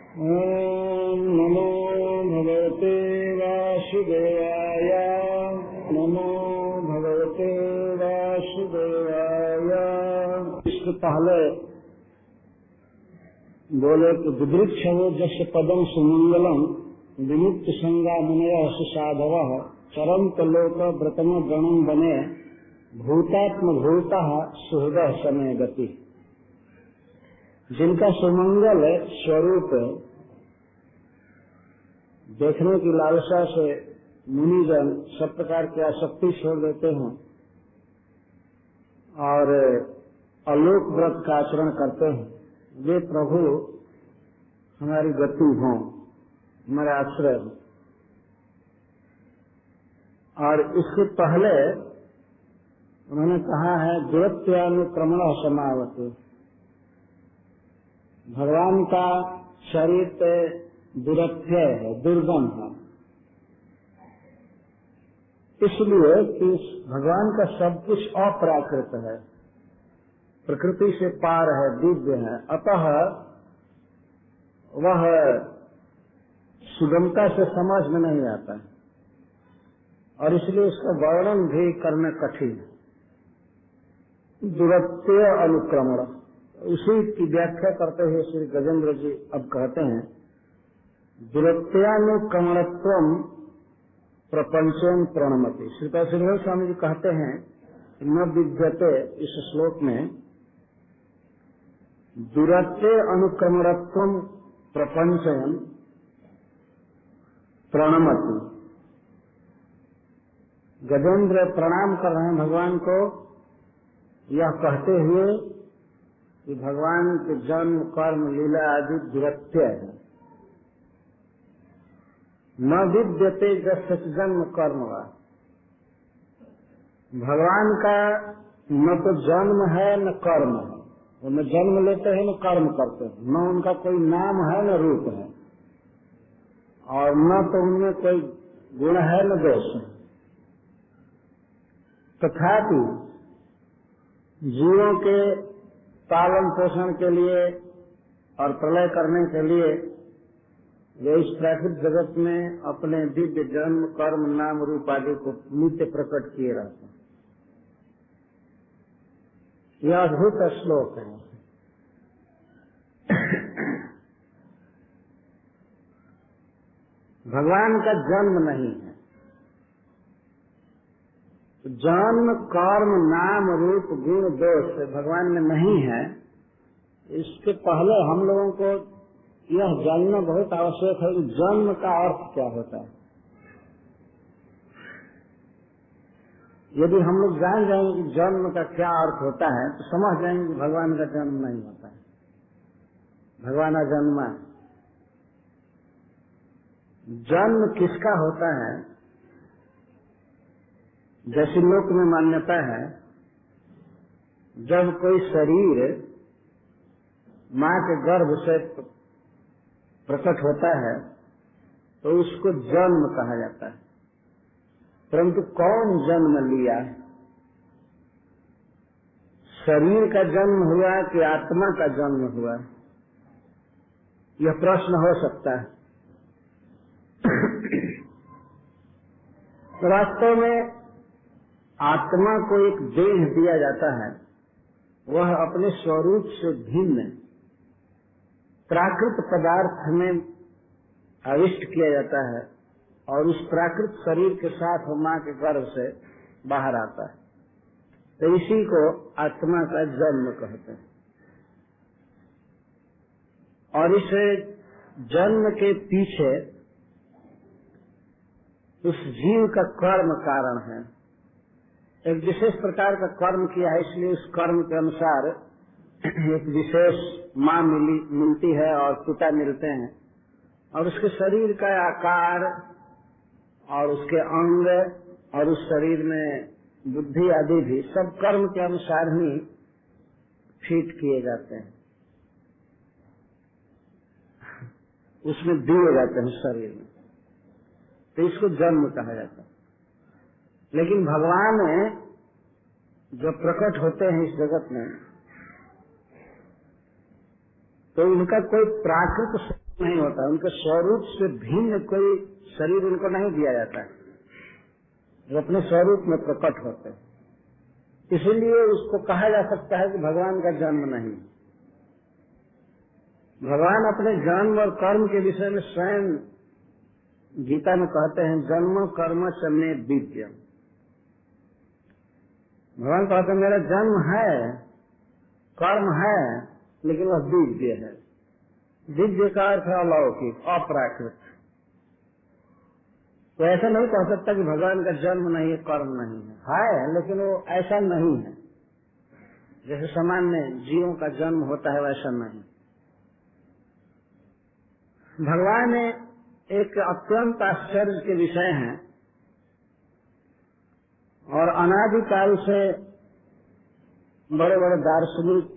ओम नमो भगवते वासुदेवाय। नमो भगवते वासुदेवाय। इसके पहले बोले कि विवृक्षवो जस्य पदम सुमंगलम विमुक्त संगा मुनय सुसाधव चरंत लोक व्रतम गणम बने भूतात्म भूता सुहृदय समय गति। जिनका सुमंगल स्वरूप देखने की लालसा से मुनिजन सब प्रकार की आसक्ति छोड़ देते हैं और अलोक व्रत का आचरण करते हैं, वे प्रभु हमारी गति हों, हमारे आश्रय हों। और इसके पहले उन्होंने कहा है दुरत्यानुक्रमण समावत। भगवान का शरीर दुरत्य है, दुर्गम है, इसलिए कि भगवान का सब कुछ अप्राकृत है, प्रकृति से पार है, दिव्य है, अतः वह सुगमता से समझ में नहीं आता है और इसलिए उसका वर्णन भी करना कठिन है। दुरत्य अनुक्रमण, उसी की व्याख्या करते हुए श्री गजेंद्र जी अब कहते हैं दुरत्यानुक्रमणत्व प्रपंचन प्रणमति। श्री श्रीधर स्वामी जी कहते हैं न विद्यते, इस श्लोक में दुरत्य अनुक्रमणत्व प्रपंचन प्रणमति। गजेंद्र प्रणाम कर रहे हैं भगवान को, यह कहते हुए कि भगवान के जन्म कर्म लीला आदि दुरत्य है। न विद्यते जस्य जन्म कर्म वा, भगवान का न तो जन्म है न कर्म है, वो न जन्म लेते हैं न कर्म करते हैं, न उनका कोई नाम है न रूप है और न तो उनमें कोई गुण है न दोष है। तथापि जीवों के पालन पोषण के लिए और प्रलय करने के लिए वे इस प्राकृतिक जगत में अपने दिव्य जन्म कर्म नाम रूप आदि को नित्य प्रकट किए रहते हैं। यह अद्भुत श्लोक है। भगवान का जन्म नहीं है, जन्म कर्म नाम रूप गुण दोष भगवान में नहीं है। इसके पहले हम लोगों को यह जानना बहुत आवश्यक है कि जन्म का अर्थ क्या होता है। यदि हम लोग जान जाएंगे कि जन्म का क्या अर्थ होता है तो समझ जाएंगे कि भगवान का जन्म नहीं होता है, भगवान अजन्मा है। जन्म किसका होता है? जैसी लोक में मान्यता है, जब कोई शरीर माँ के गर्भ से प्रकट होता है तो उसको जन्म कहा जाता है। परंतु कौन जन्म लिया? शरीर का जन्म हुआ कि आत्मा का जन्म हुआ? यह प्रश्न हो सकता है। तो वास्तव में आत्मा को एक देह दिया जाता है, वह अपने स्वरूप से भिन्न प्राकृत पदार्थ में आविष्ट किया जाता है और उस प्राकृत शरीर के साथ माँ के गर्भ से बाहर आता है। तो इसी को आत्मा का जन्म कहते हैं। और इस जन्म के पीछे उस जीव का कर्म कारण है। एक विशेष प्रकार का कर्म किया है, इसलिए उस कर्म के अनुसार एक विशेष माँ मिलती है और पिता मिलते हैं और उसके शरीर का आकार और उसके अंग और उस शरीर में बुद्धि आदि भी सब कर्म के अनुसार ही फिट किए जाते हैं, उसमें दिए जाते हैं शरीर में। तो इसको जन्म कहा जाता है। लेकिन भगवान जब प्रकट होते हैं इस जगत में तो उनका कोई प्राकृत नहीं होता, उनके स्वरूप से भिन्न कोई शरीर उनको नहीं दिया जाता है, जो अपने स्वरूप में प्रकट होते हैं। इसीलिए उसको कहा जा सकता है कि भगवान का जन्म नहीं। भगवान अपने जन्म और कर्म के विषय में स्वयं गीता में कहते हैं, जन्म कर्म च मे दिव्यम। भगवान कहते हैं मेरा जन्म है, कर्म है, लेकिन वह दिव्य है। दिव्य का अर्थ है अलौकिक, अप्राकृत। तो ऐसा नहीं कह सकता कि भगवान का जन्म नहीं है, कर्म नहीं है, लेकिन वो ऐसा नहीं है। जैसे सामान्य जीवों का जन्म होता है वैसा नहीं। भगवान एक अत्यंत आश्चर्य के विषय हैं और अनादिकाल से बड़े बड़े दार्शनिक,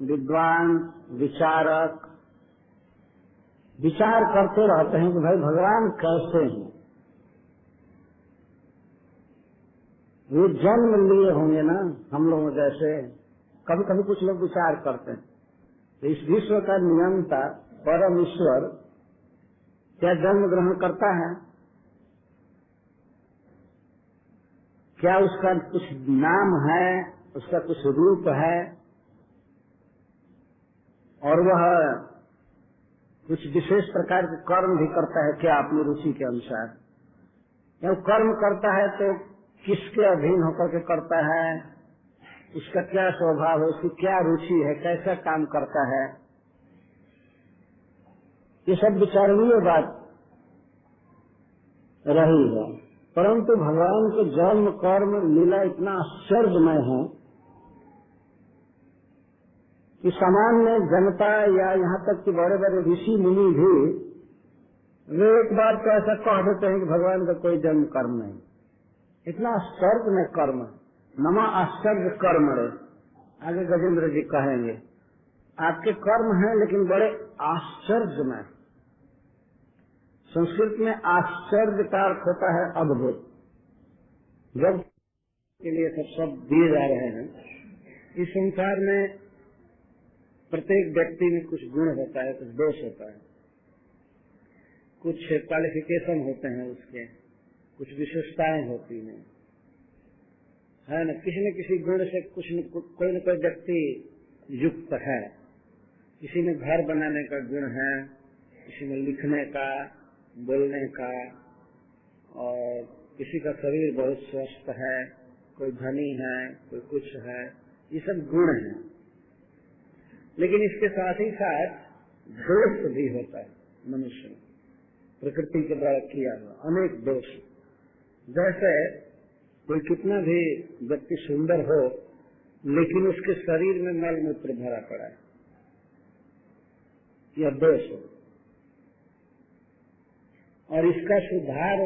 विद्वान, विचारक विचार करते रहते हैं कि भाई भगवान कैसे हैं। ये जन्म लिए होंगे ना हम लोगों जैसे। कभी कभी कुछ लोग विचार करते हैं तो इस विश्व का नियंता परम ईश्वर क्या जन्म ग्रहण करता है? क्या उसका कुछ नाम है, उसका कुछ रूप है और वह कुछ विशेष प्रकार के कर्म भी करता है क्या अपनी रुचि के अनुसार? या कर्म करता है तो किसके अधीन होकर के करता है, उसका क्या स्वभाव है, उसकी क्या रुचि है, कैसा काम करता है? ये सब विचारणीय बात रही है। परंतु भगवान के जन्म कर्म लीला इतना आश्चर्यमय है कि सामान्य जनता या यहाँ तक कि बड़े बड़े ऋषि मुनि भी वे एक बार तो ऐसा कह देते हैं कि भगवान का कोई जन्म कर्म नहीं। इतना आश्चर्य में कर्म, नमा आश्चर्य कर्म रे। आगे गजेंद्र जी कहेंगे आपके कर्म हैं लेकिन बड़े आश्चर्य में। संस्कृत में आश्चर्य का अर्थ होता है अद्भुत। जब के लिए सब शब्द दिए जा रहे हैं, इस संसार में प्रत्येक व्यक्ति में कुछ गुण होता है, कुछ दोष होता है, कुछ क्वालिफिकेशन होते हैं उसके, कुछ विशेषताएं होती हैं, है न। किसी न किसी गुण से कोई न कोई व्यक्ति युक्त है। किसी में घर बनाने का गुण है, किसी में लिखने का, बोलने का, और किसी का शरीर बहुत स्वस्थ है, कोई धनी है, कोई कुछ है, ये सब गुण है। लेकिन इसके साथ ही साथ दोष भी होता है मनुष्य में, प्रकृति के द्वारा किया हुआ अनेक दोष। जैसे कोई कितना भी व्यक्ति सुंदर हो लेकिन उसके शरीर में मल मूत्र भरा पड़ा है, यह दोष है। और इसका सुधार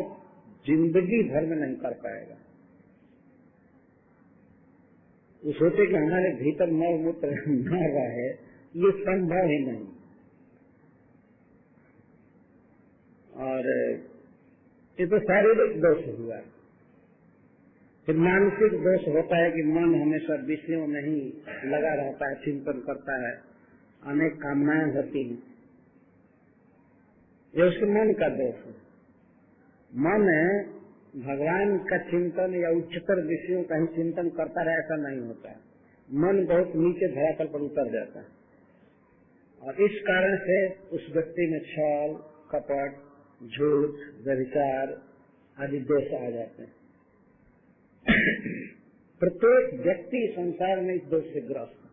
जिंदगी भर में नहीं कर पाएगा। वो सोचे कि हमारे भीतर मल मूत्र न रहे, ये संभव ही नहीं। और ये तो शारीरिक दोष हुआ। फिर मानसिक दोष होता है कि मन हमेशा विषयों में ही लगा रहता है, चिंतन करता है, अनेक कामनाएं होती हैं, ये उसके मन का दोष है। मन भगवान का चिंतन या उच्चतर विषयों का ही चिंतन करता रहे ऐसा नहीं होता है। मन बहुत नीचे धरातल पर उतर जाता है और इस कारण से उस व्यक्ति में छल, कपट, झूठ, व्यभिचार आदि दोष आ जाते हैं। प्रत्येक व्यक्ति संसार में इस दोष से ग्रस्त है।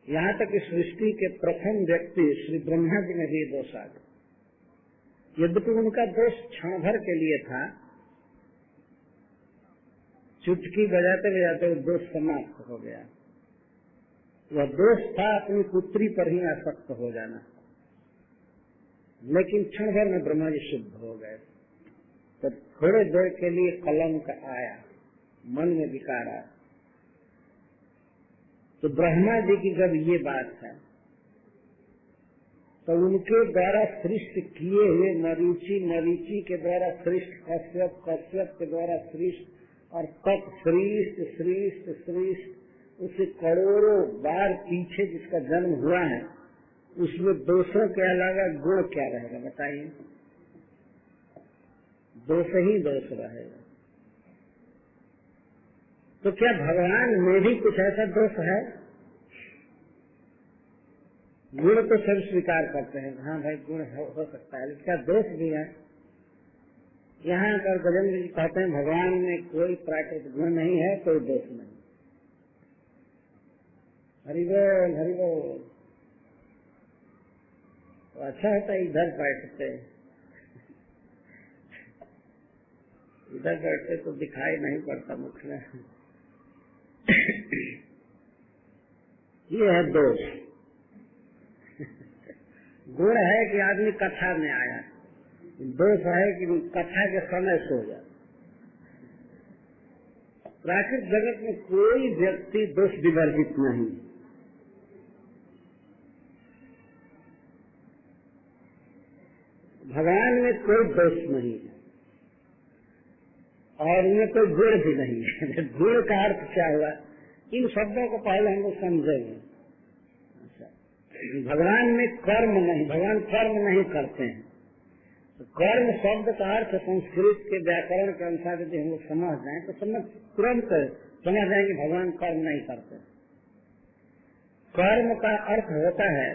यहाँ तक कि सृष्टि के प्रथम व्यक्ति श्री ब्रह्मा जी में भी दोष आ गए। यद्यपि उनका दोष क्षण भर के लिए था, चुटकी बजाते बजाते वो दोष समाप्त हो गया। वह दोष था अपनी पुत्री पर ही आसक्त हो जाना, लेकिन क्षण भर में ब्रह्मा जी शुद्ध हो गए। तो थोड़े देर के लिए कलंक आया, मन में विकार आया। तो ब्रह्मा जी की जब ये बात है तो उनके द्वारा सृष्टि किए हुए मरीचि के द्वारा सृष्ट कश्यप के द्वारा सृष्ट और तक सृष्ट उससे करोड़ों बार पीछे जिसका जन्म हुआ है, उसमें दोषों के अलावा गुण क्या रहेगा बताइए? दोष ही दोष रहेगा। तो क्या भगवान में भी कुछ ऐसा दोष है? गुण तो सब स्वीकार करते हैं, हाँ भाई गुण हो सकता है, लेकिन क्या दोष भी है? यहाँ पर गजेंद्र जी कहते हैं भगवान में कोई प्राकृतिक गुण नहीं है, कोई दोष नहीं। हरि बोल हरि बोल। तो अच्छा होता है इधर बैठते, इधर बैठते तो दिखाई नहीं पड़ता मुख में। ये है दोष। गुण है कि आदमी कथा में आया, दोष है कि कथा के समय सो जाए। प्राकृतिक जगत में कोई व्यक्ति दोष विवर्जित नहीं। भगवान में कोई दोष नहीं है और उनमें कोई गुण भी नहीं है। गुण का अर्थ क्या हुआ, इन शब्दों को पहले हम लोग समझेंगे। भगवान में कर्म नहीं, भगवान कर्म नहीं करते हैं। तो कर्म शब्द का अर्थ संस्कृत के व्याकरण के अनुसार यदि हम लोग समझ जाए तो तुरंत समझ जाएंगे भगवान कर्म नहीं करते। कर्म का अर्थ होता है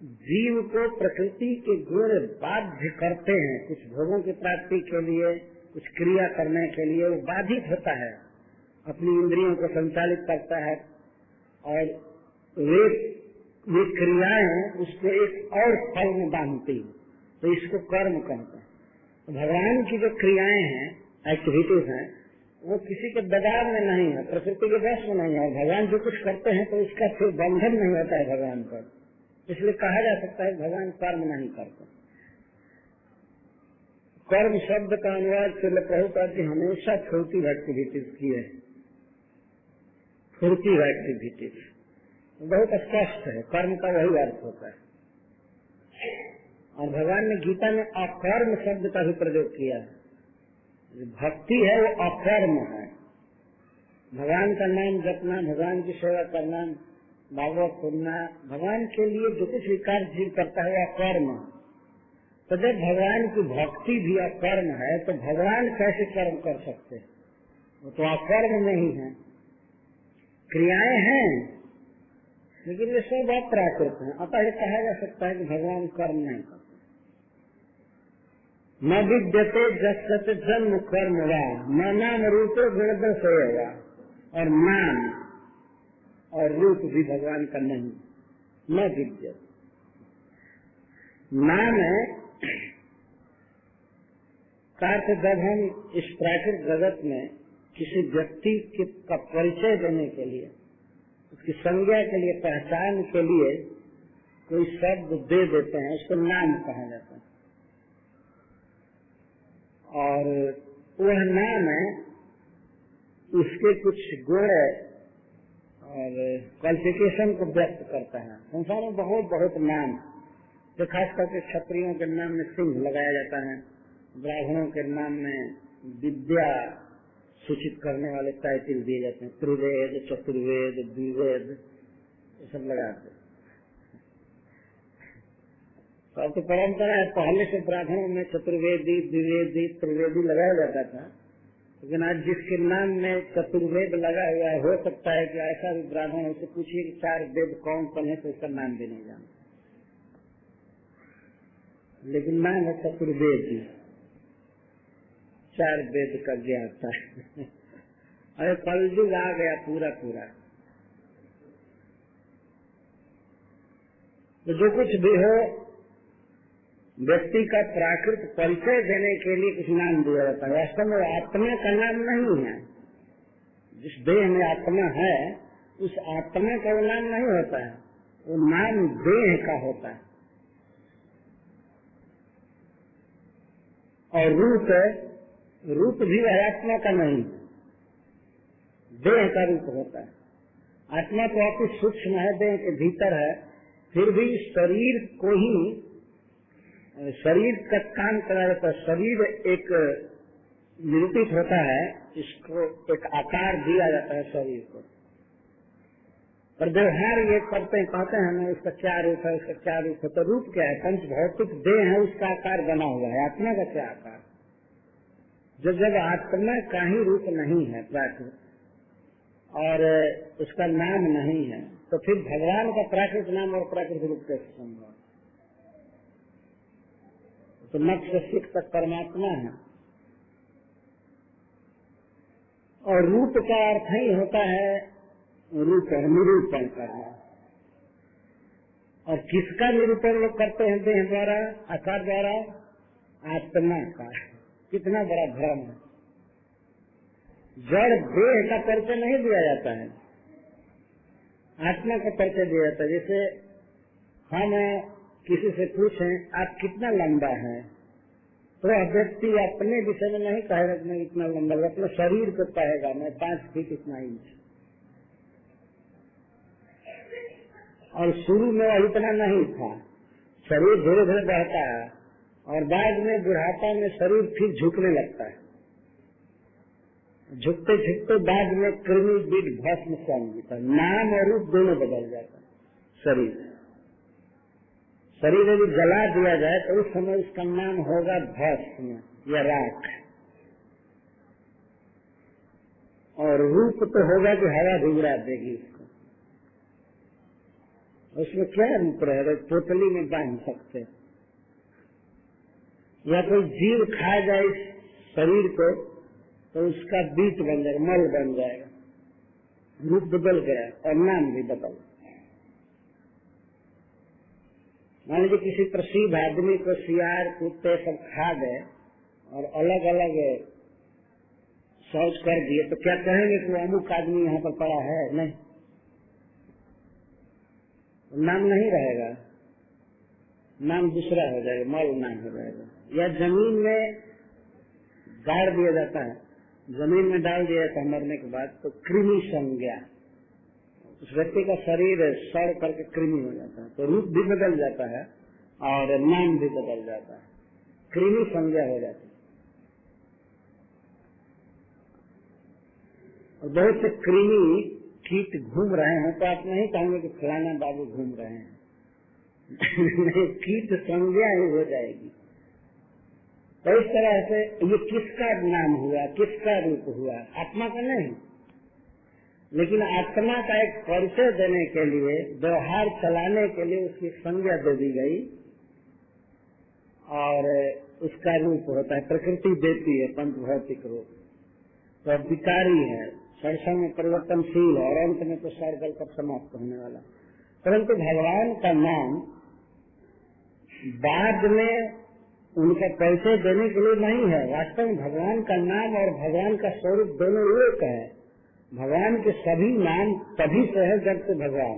जीव को प्रकृति के गुण बाध्य करते हैं, कुछ भोगों की प्राप्ति के लिए, कुछ क्रिया करने के लिए वो बाधित होता है, अपनी इंद्रियों को संचालित करता है और वे क्रियाएं उसको एक और फल में बांधती हैं, तो इसको कर्म कहते हैं। तो भगवान की जो क्रियाएं हैं, एक्टिविटीज हैं, वो किसी के दबाव में नहीं है, प्रकृति के वश में नहीं है। भगवान जो कुछ करते हैं तो उसका फिर बंधन नहीं होता है भगवान पर, इसलिए कहा जा सकता है भगवान कर्म नहीं करते। कर्म शब्द का अनुवाद श्रील प्रभुपाद जी हमेशा फुर्ती एक्टिविटीज की है, फुर्ती एक्टिविटीज बहुत स्पष्ट है, कर्म का वही अर्थ होता है। और भगवान ने गीता में अकर्म शब्द का भी प्रयोग किया है। भक्ति है वो अकर्म है, भगवान का नाम जपना, भगवान की सेवा करना, भागवत सुनना, भगवान के लिए जो कुछ भी कार्य जीव करता है वो अकर्म है। तो जब भगवान की भक्ति भी अकर्म है तो भगवान कैसे कर्म कर सकते हैं? वो तो अकर्म नहीं है, क्रियाएं हैं लेकिन ये सब अप्राकृत है। अतः कहा जा सकता है कि भगवान कर्म नहीं करते। न विद्यते जसते जन्म कर्म वा न नाम रूप गुण सेवा, और नाम और रूप भी भगवान का नहीं, न विद्यते। नाम है कार्य जब हम इस प्राकृतिक जगत में किसी व्यक्ति का परिचय देने के लिए, उसकी संज्ञा के लिए, पहचान के लिए कोई शब्द दे देते हैं, उसको नाम कहा जाता है। और वह नाम है उसके कुछ गुण और क्वालिफिकेशन को व्यक्त करता है। संसार में बहुत बहुत नाम, जो खास करके क्षत्रियों के नाम में सिंह लगाया जाता है, ब्राह्मणों के नाम में विद्या सूचित करने वाले टाइटल दिए जाते हैं, त्रिवेद, चतुर्वेद, द्विवेद, ये सब लगाते हैं। तो अब तो परंपरा है, पहले से ब्राह्मणों में चतुर्वेदी, द्विवेदी, त्रिवेदी लगाया जाता था, लेकिन आज जिसके नाम में चतुर्वेद लगा हुआ है, हो सकता है कि ऐसा भी ब्राह्मण उसे पूछिए कि 4 वेद कौन कौन है तो उसका नाम भी नहीं जानता, लेकिन नाम है चतुर्वेदी, 4 वेद का ज्ञाता। अरे कलयुग आ गया पूरा पूरा। तो जो कुछ भी हो, व्यक्ति का प्राकृत परिचय देने के लिए कुछ नाम दिया जाता है। वास्तव में आत्मा का नाम नहीं है, जिस देह में आत्मा है उस आत्मा का वो नाम नहीं होता है, वो नाम देह का होता है। और रूप भी आत्मा का नहीं, देह का रूप होता है। आत्मा तो अति सूक्ष्म है, देह के भीतर है, फिर भी शरीर को ही, शरीर का काम करा जाता है। शरीर एक निरूपित होता है, इसको एक आकार दिया जाता है शरीर को। पर व्यवहार ये करते हैं, कहते हैं ना इसका क्या रूप है, इसका क्या रूप है। तो रूप क्या है? पंच भौतिक देह है, उसका आकार बना हुआ है। आत्मा का क्या आकार? जब आत्मा का ही रूप नहीं है प्राकृत और उसका नाम नहीं है, तो फिर भगवान का प्राकृत नाम और प्राकृत रूप कैसे संभव? तो नक्श से सिख तक परमात्मा है। और रूप का अर्थ ही होता है रूप है, निरूपण करना। और किसका निरूपण लोग करते हैं देह द्वारा, आकार द्वारा? आत्मा का। कितना बड़ा भ्रम है। जड़ देह का परिचय नहीं दिया जाता है, आत्मा का परिचय दिया जाता है। जैसे हम किसी से पूछें आप कितना लंबा है, तो व्यक्ति अपने विषय में नहीं कहेगा कि मैं इतना लंबा, अपने शरीर को कहेगा मैं 5 फीट इतना इंच। और शुरू में इतना नहीं था, शरीर धीरे धीरे बढ़ता है और बाद में बुढ़ापा में शरीर फिर झुकने लगता है। झुकते झुकते बाद में कृमि बीज भस्म संगीता, नाम और रूप दोनों बदल जाता है। शरीर यदि जला दिया जाए तो उस समय उसका नाम होगा भस्म या राख, और रूप तो होगा कि हवा भिगड़ा देगी उसको। उसमें क्या रूप रहेगा? पोटली में बांध सकते, या कोई जीव खा जाए इस शरीर को तो उसका बीज बन जाएगा, मल बन जाएगा, रूप बदल गया और नाम भी बदल। मान लीजिए किसी प्रसिद्ध आदमी को सियार कुत्ते सब खा गए और अलग अलग शौच कर दिए, तो क्या कहेंगे कि अमुक आदमी यहाँ पर पड़ा है? नहीं, नाम नहीं रहेगा, नाम दूसरा हो जाएगा, मल नाम हो जाएगा। या जमीन में गाड़ दिया जाता है, जमीन में डाल दिया जाता है मरने के बाद, तो कृमि संज्ञा, उस व्यक्ति का शरीर सड़ करके कृमि हो जाता है, तो रूप भी बदल जाता है और नाम भी बदल जाता है, कृमि संज्ञा हो जाती है। और बहुत से कृमि कीट घूम रहे हैं तो आप नहीं कहेंगे कि फलाना बाबू घूम रहे हैं कीट संज्ञा ही हो जाएगी। तो इस तरह से ये किसका नाम हुआ, किसका रूप हुआ? आत्मा का नहीं, लेकिन आत्मा का एक परिचय देने के लिए, व्यवहार चलाने के लिए उसकी संज्ञा दे दी गई और उसका रूप होता है। प्रकृति देती है पंच भौतिक रूप, तो विकारी है, क्षण में परिवर्तनशील है और अंत में तो सर्वगल पर समाप्त होने वाला। परंतु भगवान का नाम बाद में उनका परिचय देने के लिए नहीं है। वास्तव में भगवान का नाम और भगवान का स्वरूप दोनों एक है। भगवान के सभी नाम तभी से है जब से भगवान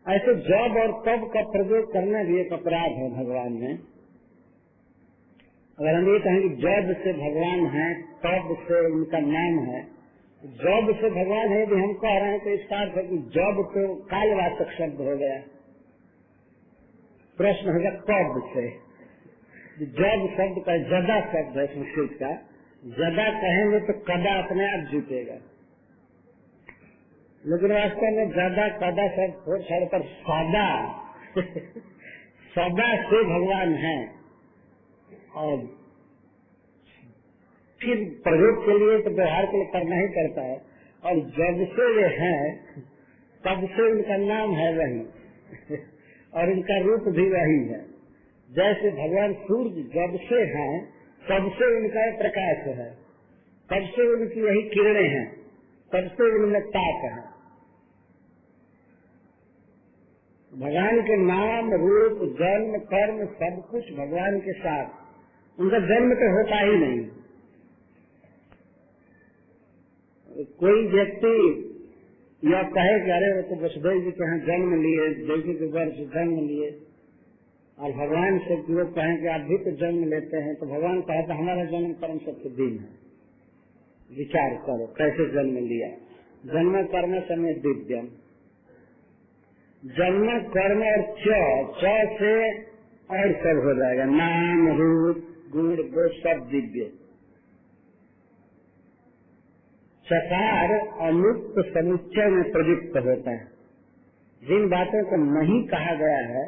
ऐसे जब और तब का प्रयोग करना भी एक अपराध है भगवान में। अगर हम ये कहें कि जब से भगवान है तब से उनका नाम है, जब से भगवान है यदि हम कह रहे हैं तो इसका अर्थ है कि जब तो कालवाचक शब्द हो गया। प्रश्न होगा कब से। जब शब्द का जदा शब्द है संस्कृत का, जदा कहेंगे तो कदा अपने आप जुटेगा, लेकिन वास्तव में जदा कदा शब्द थोड़ा छोड़ पर सदा सदा से भगवान है। और फिर प्रयोग के लिए तो व्यवहार के लिए करना ही पड़ता है, और जब से वे हैं तब से उनका नाम है वही और उनका रूप भी वही है। जैसे भगवान सूर्य जब से हैं तब से उनका प्रकाश है, तब से उनकी यही किरणें हैं, तब से उनमें ताप है। भगवान के नाम रूप जन्म कर्म सब कुछ भगवान के साथ। उनका जन्म तो होता ही नहीं। कोई व्यक्ति यह कहे कि अरे वो तो वसुदेव जी के यहाँ जन्म लिए, देवी के घर से जन्म लिए, और भगवान से लोग कहें कि आप भी तो जन्म लेते हैं, तो भगवान कहे तो हमारा जन्म कर्म सबसे दिन है। विचार करो कैसे जन्म लिया। जन्म कर्म समय दिव्यम, जन्म कर्म और च से और सब हो जाएगा, नाम रूप गुण वो सब दिव्य। चकार अनुक्त समुच्चय में प्रयुक्त होता है। जिन बातों को नहीं कहा गया है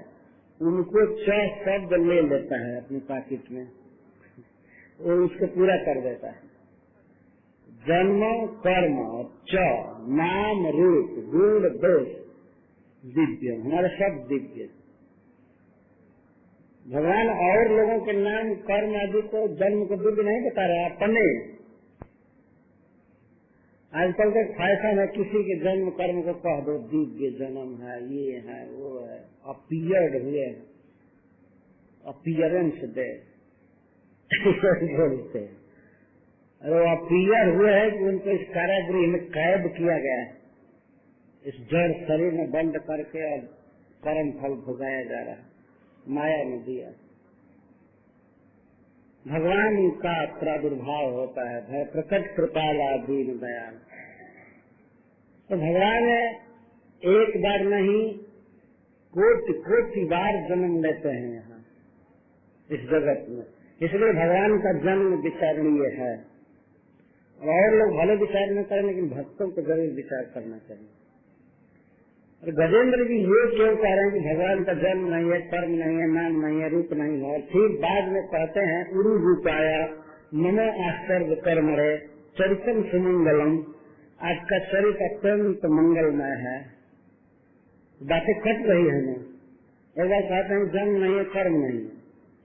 उनको च शब्द ले लेता है अपने पाकिट में, वो उसको पूरा कर देता है। जन्म कर्म च नाम रूप गुण दोष दिव्य, हमारे सब दिव्य। भगवान और लोगों के नाम कर्म आदि को जन्म को दिव्य नहीं बता रहे, अपने आजकल तो फैशन है किसी के जन्म कर्म को कह दो दिव्य जन्म है, ये है वो है, अपीयर्ड हुए, अपीयरेंस दे बोलते हैं। अरे वो अपीयर हुए है कि उनको इस कारागृह में कैद किया गया है, इस जड़ शरीर में बंद करके और कर्म फल भोगाया जा रहा है, माया ने दिया। भगवान का प्रादुर्भाव होता है, प्रकट कृपाला दीन दयाल। तो भगवान एक बार नहीं कोटि कोटि बार जन्म लेते हैं यहाँ इस जगत में, इसलिए भगवान का जन्म विचारणीय है। और लोग भले विचार न करें लेकिन भक्तों को जरूर विचार करना चाहिए। और गजेंद्र जी ये क्यों कह रहे हैं कि भगवान का जन्म नहीं है, कर्म नहीं है, नाम नहीं है, रूप नहीं है, और फिर बाद में कहते हैं उरु रूपाया नमो आश्चर्य कर्मरे चरितम सुमंगलम, आपका चरित्र अत्यंत मंगलमय है। बातें कट रही है ना, एक बार कहते हैं जन्म नहीं है, कर्म नहीं है,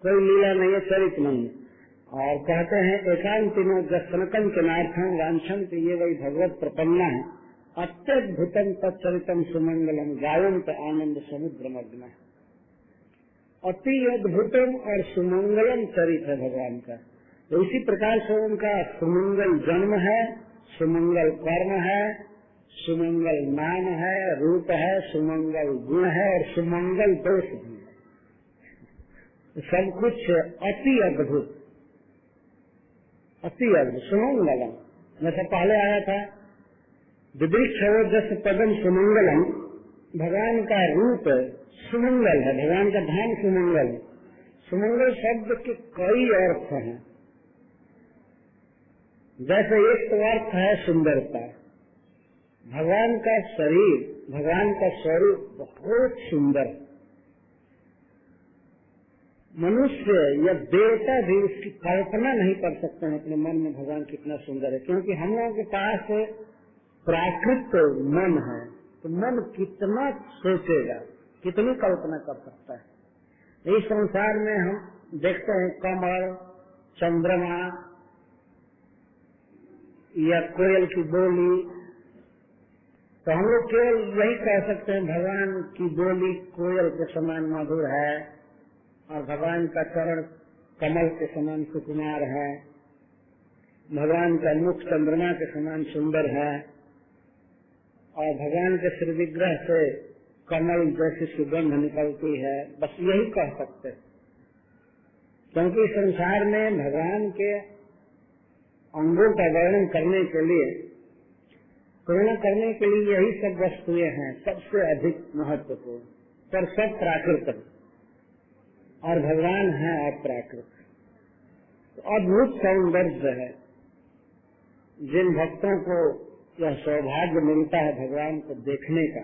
कोई लीला नहीं है, चरित्र नहीं है, और कहते हैं एकांतिनो जसनकम चनार्थम वांछन के ये वही भगवत प्रपन्ना है, अत्यद्भुतम तत्चरितम सुमंगलम गायंत आनंद समुद्र मग्न है। अति अद्भुतम और सुमंगलम चरित्र है भगवान का। तो इसी प्रकार से उनका सुमंगल जन्म है, सुमंगल कर्म है, सुमंगल नाम है, रूप है, सुमंगल गुण है और सुमंगल दोष भी है। सब कुछ अति अद्भुत, अति अद्भुत सुमंगलम। जैसा पहले आया था विदृक्षवोजस पदम सुमंगलम, भगवान का रूप सुमंगल है, भगवान का धाम सुमंगल। सुमंगल शब्द के कई अर्थ हैं। जैसे एक तो अर्थ है सुंदरता, भगवान का शरीर, भगवान का स्वरूप बहुत सुंदर। मनुष्य या देवता भी उसकी कल्पना नहीं कर सकते हैं अपने मन में भगवान कितना सुंदर है, क्योंकि हम लोगों के पास प्राकृत मन है, तो मन कितना सोचेगा, कितनी कल्पना कर सकता है। इस संसार में हम देखते हैं कमल, चंद्रमा या कोयल की बोली, तो हम लोग केवल यही कह सकते हैं भगवान की बोली कोयल के समान मधुर है और भगवान का चरण कमल के समान सुकुमार है, भगवान का मुख चंद्रमा के समान सुंदर है और भगवान के श्री विग्रह से कमल जैसी सुगंध निकलती है। बस यही कह सकते हैं, क्योंकि संसार में भगवान के अंगों का वर्णन करने के लिए, वर्णन करने के लिए यही सब वस्तुएं हैं सबसे अधिक महत्वपूर्ण, पर सब प्राकृतिक और भगवान है अप्राकृत। तो अद्भुत सौंदर्य है। जिन भक्तों को यह सौभाग्य मिलता है भगवान को देखने का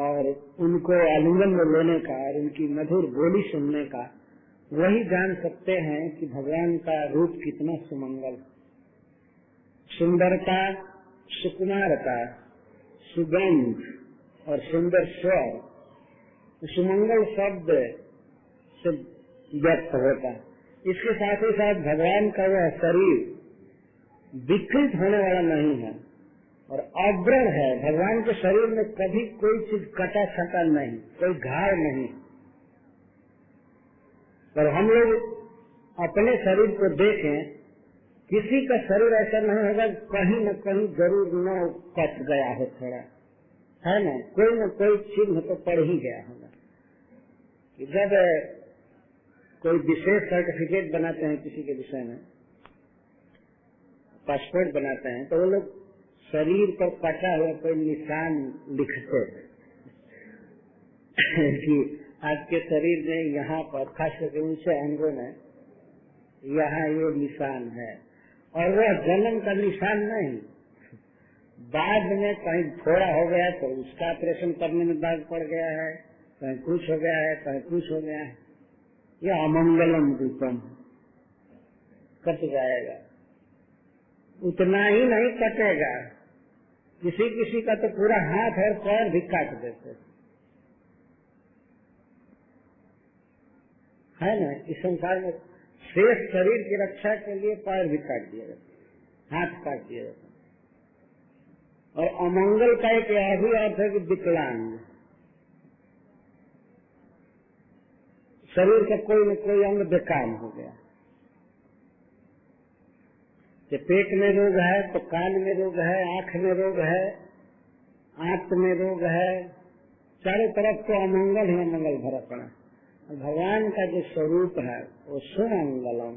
और उनको आलिंगन में लेने का और उनकी मधुर बोली सुनने का, वही जान सकते हैं कि भगवान का रूप कितना सुमंगल। सुंदरता, सुकुमारता, सुगंध और सुंदर स्वर सुमंगल शब्द से व्यक्त होता है। इसके साथ ही साथ भगवान का वह शरीर विकृत होने वाला नहीं है और अग्रह है। भगवान के शरीर में कभी कोई चीज कटा छटा नहीं, कोई घाव नहीं। पर हम लोग अपने शरीर को देखें, किसी का शरीर ऐसा नहीं होगा कहीं न कहीं जरूर न कट गया है, थोड़ा है ना, कोई न कोई चिन्ह तो पड़ ही गया होगा। जब कोई विशेष सर्टिफिकेट बनाते हैं किसी के विषय में, पासपोर्ट बनाते हैं, तो वो लोग शरीर पर कटा हुआ कोई निशान लिखते हैं कि आपके शरीर में यहाँ पर खास करके ऊंचे अंगों में यहाँ ये निशान है और वह जन्म का निशान नहीं, बाद में कहीं थोड़ा हो गया तो उसका ऑपरेशन करने में दाग पड़ गया है, कहीं कुछ हो गया है, कहीं कुछ हो गया है, यह अमंगलम रूपम कट जाएगा। उतना ही नहीं कटेगा, किसी किसी का तो पूरा हाथ और पैर भी काट देते है ना। इस संसार में शेष शरीर की रक्षा के लिए पैर भी काट दिया जाता, हाथ काट दिया जाता। और अमंगल का एक यह भी अर्थ है कि विकलांग, शरीर का कोई न कोई अंग बेकाम हो गया। कि पेट में रोग है तो कान में रोग है, आंख में रोग है, आंत में रोग है, चारों तरफ तो अमंगल ही अमंगल भरा पड़ा। भगवान का जो स्वरूप है वो सुमंगलम,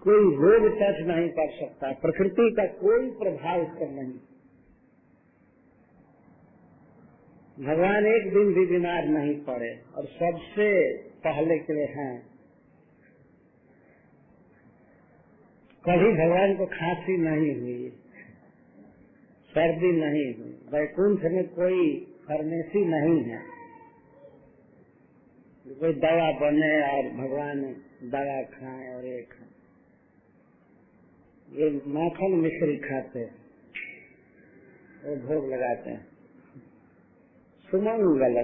कोई रोग टच नहीं कर सकता, प्रकृति का कोई प्रभाव इस पर नहीं। भगवान एक दिन भी बीमार नहीं पड़े और सबसे पहले के लिए हैं। कभी भगवान को खांसी नहीं हुई, सर्दी नहीं हुई, वैकुंठ में कोई फार्मेसी नहीं है कोई दवा बने और भगवान दवा खाएं और ये खाएं। ये माखन मिश्री खाते हैं और भोग लगाते हैं। सुमंगल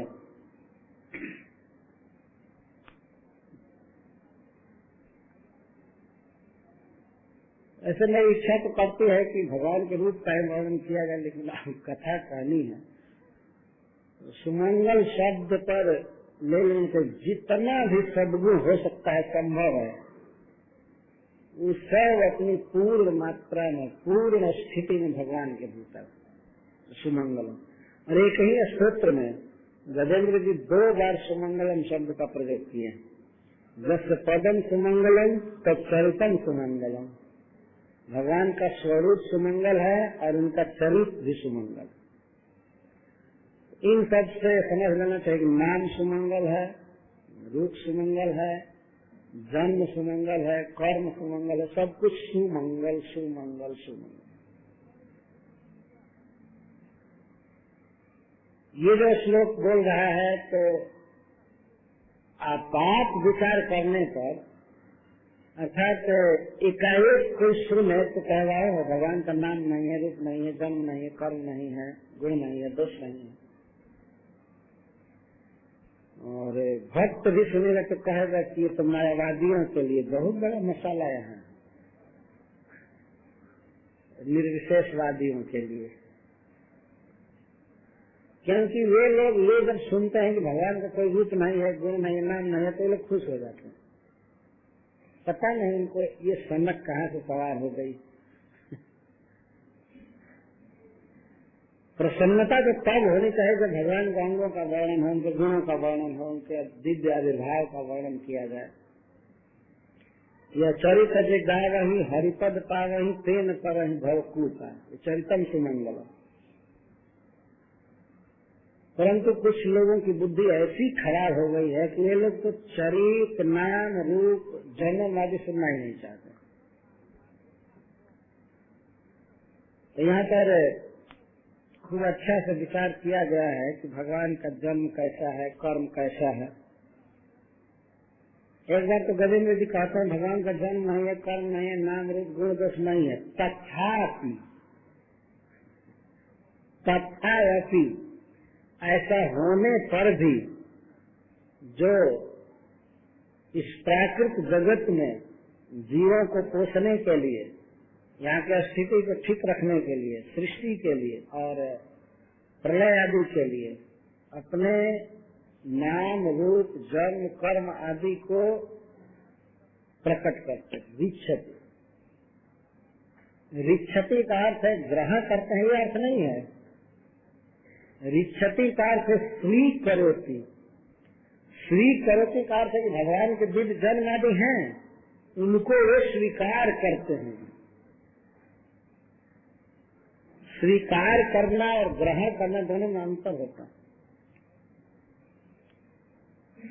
ऐसे मेरी इच्छा तो करती है कि भगवान के रूप का वर्णन किया जाए, लेकिन कथा कहनी है। सुमंगल शब्द पर ले लेने से जितना भी सद्गुण हो सकता है संभव है, वो सब अपनी पूर्ण मात्रा में, पूर्ण स्थिति में भगवान के भीतर सुमंगलम। और एक ही स्तोत्र में गजेंद्र जी 2 बार सुमंगलम शब्द का प्रयोग किए। जस पदम सुमंगलम तब चरितम सुमंगलम। भगवान का स्वरूप सुमंगल है और उनका चरित्र भी सुमंगल। इन सब से समझ लेना चाहिए कि नाम सुमंगल है, रूप सुमंगल है, जन्म सुमंगल है, कर्म सुमंगल है, सब कुछ सुमंगल सुमंगल सुमंगल। ये जो श्लोक बोल रहा है तो आप विचार करने पर, अर्थात एकाएक कोई सुने तो कह रहा है भगवान का नाम नहीं है, रूप नहीं है, जन्म नहीं है, कर्म नहीं है, गुण नहीं है, दोष नहीं है। और भक्त भी सुनेगा तो कहेगा कि ये तो मायावादियों के लिए बहुत बड़ा मसाला है, निर्विशेषवादियों के लिए। क्योंकि वे लोग ये जब सुनते हैं कि भगवान का कोई रूप नहीं है, गुण नहीं है, नाम नहीं है, तो ये लोग खुश हो जाते हैं। पता नहीं उनको ये सनक कहाँ से सवार हो गई। प्रसन्नता तो तब होनी चाहिए जब भगवान के अंगों का वर्णन हो, उनके गुणों का वर्णन हो, उनके दिव्य आविर्भाव का वर्णन किया जाए। यह चरित्र जे गावहि हरिपद पावहि तेन करहि भवकूपा, चरितम सुमंगल। परंतु कुछ लोगों की बुद्धि ऐसी खराब हो गई है कि ये लोग तो चरित्र, नाम, रूप, जन्म आदि सुनना ही नहीं चाहते। तो यहाँ पर खूब अच्छा से विचार किया गया है कि भगवान का जन्म कैसा है, कर्म कैसा है। एक बार तो गजेंद्र जी कहते हैं भगवान का जन्म नहीं है, कर्म नहीं है, नाम रूप गुण दोष नहीं है, तथापि ऐसा होने पर भी जो इस प्राकृत जगत में जीवों को पोषने के लिए, यहाँ की स्थिति को ठीक रखने के लिए, सृष्टि के लिए और प्रलय आदि के लिए अपने नाम रूप जन्म कर्म आदि को प्रकट करते हैं। रिच्छति, रिच्छति का अर्थ है ग्रहण करते हैं, ये अर्थ नहीं है। रिच्छति का अर्थ स्वीकरोति, स्वीकरोति का अर्थ है कि भगवान के दिव्य जन्म आदि हैं, उनको वे स्वीकार करते हैं। स्वीकार करना और ग्रहण करना दोनों में अंतर होता है।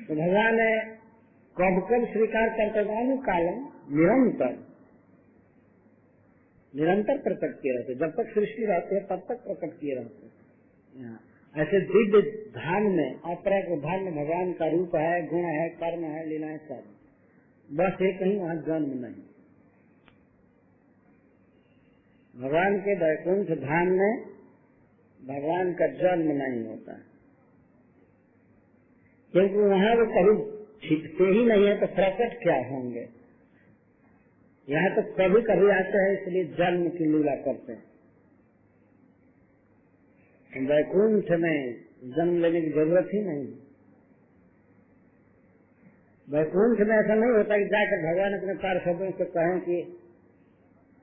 तो भगवान कब कब स्वीकार करते हैं? अनुकालम, निरंतर। निरंतर प्रकट किए रहते, जब तक सृष्टि रहती है तब तक प्रकट किए रहते। ऐसे दिव्य धाम में, अपराग धाम में भगवान का रूप है, गुण है, कर्म है, लीलाएं सब, बस एक ही वहाँ जन्म नहीं। भगवान के वैकुंठ धाम में भगवान का जन्म नहीं होता, क्योंकि वहाँ वो कभी छिपते ही नहीं है, तो प्रकट क्या होंगे। यहाँ तो कभी कभी आते हैं, इसलिए जन्म की लीला करते हैं। वैकुंठ में जन्म लेने की जरूरत ही नहीं। वैकुंठ में ऐसा नहीं होता कि जाकर भगवान अपने पार्षदों से कहें कि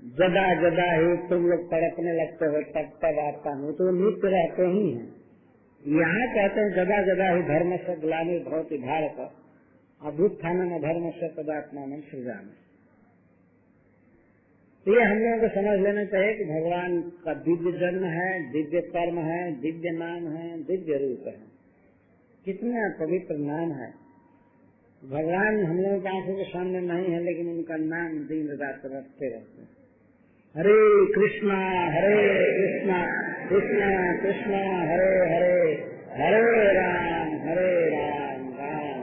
जदा जदा ही तुम लोग तड़पने लगते हो तब तब आता हूँ, तो नित्य रहते ही हैं। यहाँ कहते हैं जदा जदा ही धर्म से ग्लानि भवति भारत अभ्युत्थानं धर्म से तदात्मानं सृजामि। तो ये हम लोगों को समझ लेना चाहिए कि भगवान का दिव्य जन्म है, दिव्य कर्म है, दिव्य नाम है, दिव्य रूप है। कितना पवित्र नाम है। भगवान हम लोगों की आंखों के सामने नहीं है, लेकिन उनका नाम दिन रात रटते रहते हैं। हरे कृष्णा कृष्णा कृष्णा हरे हरे, हरे राम राम राम।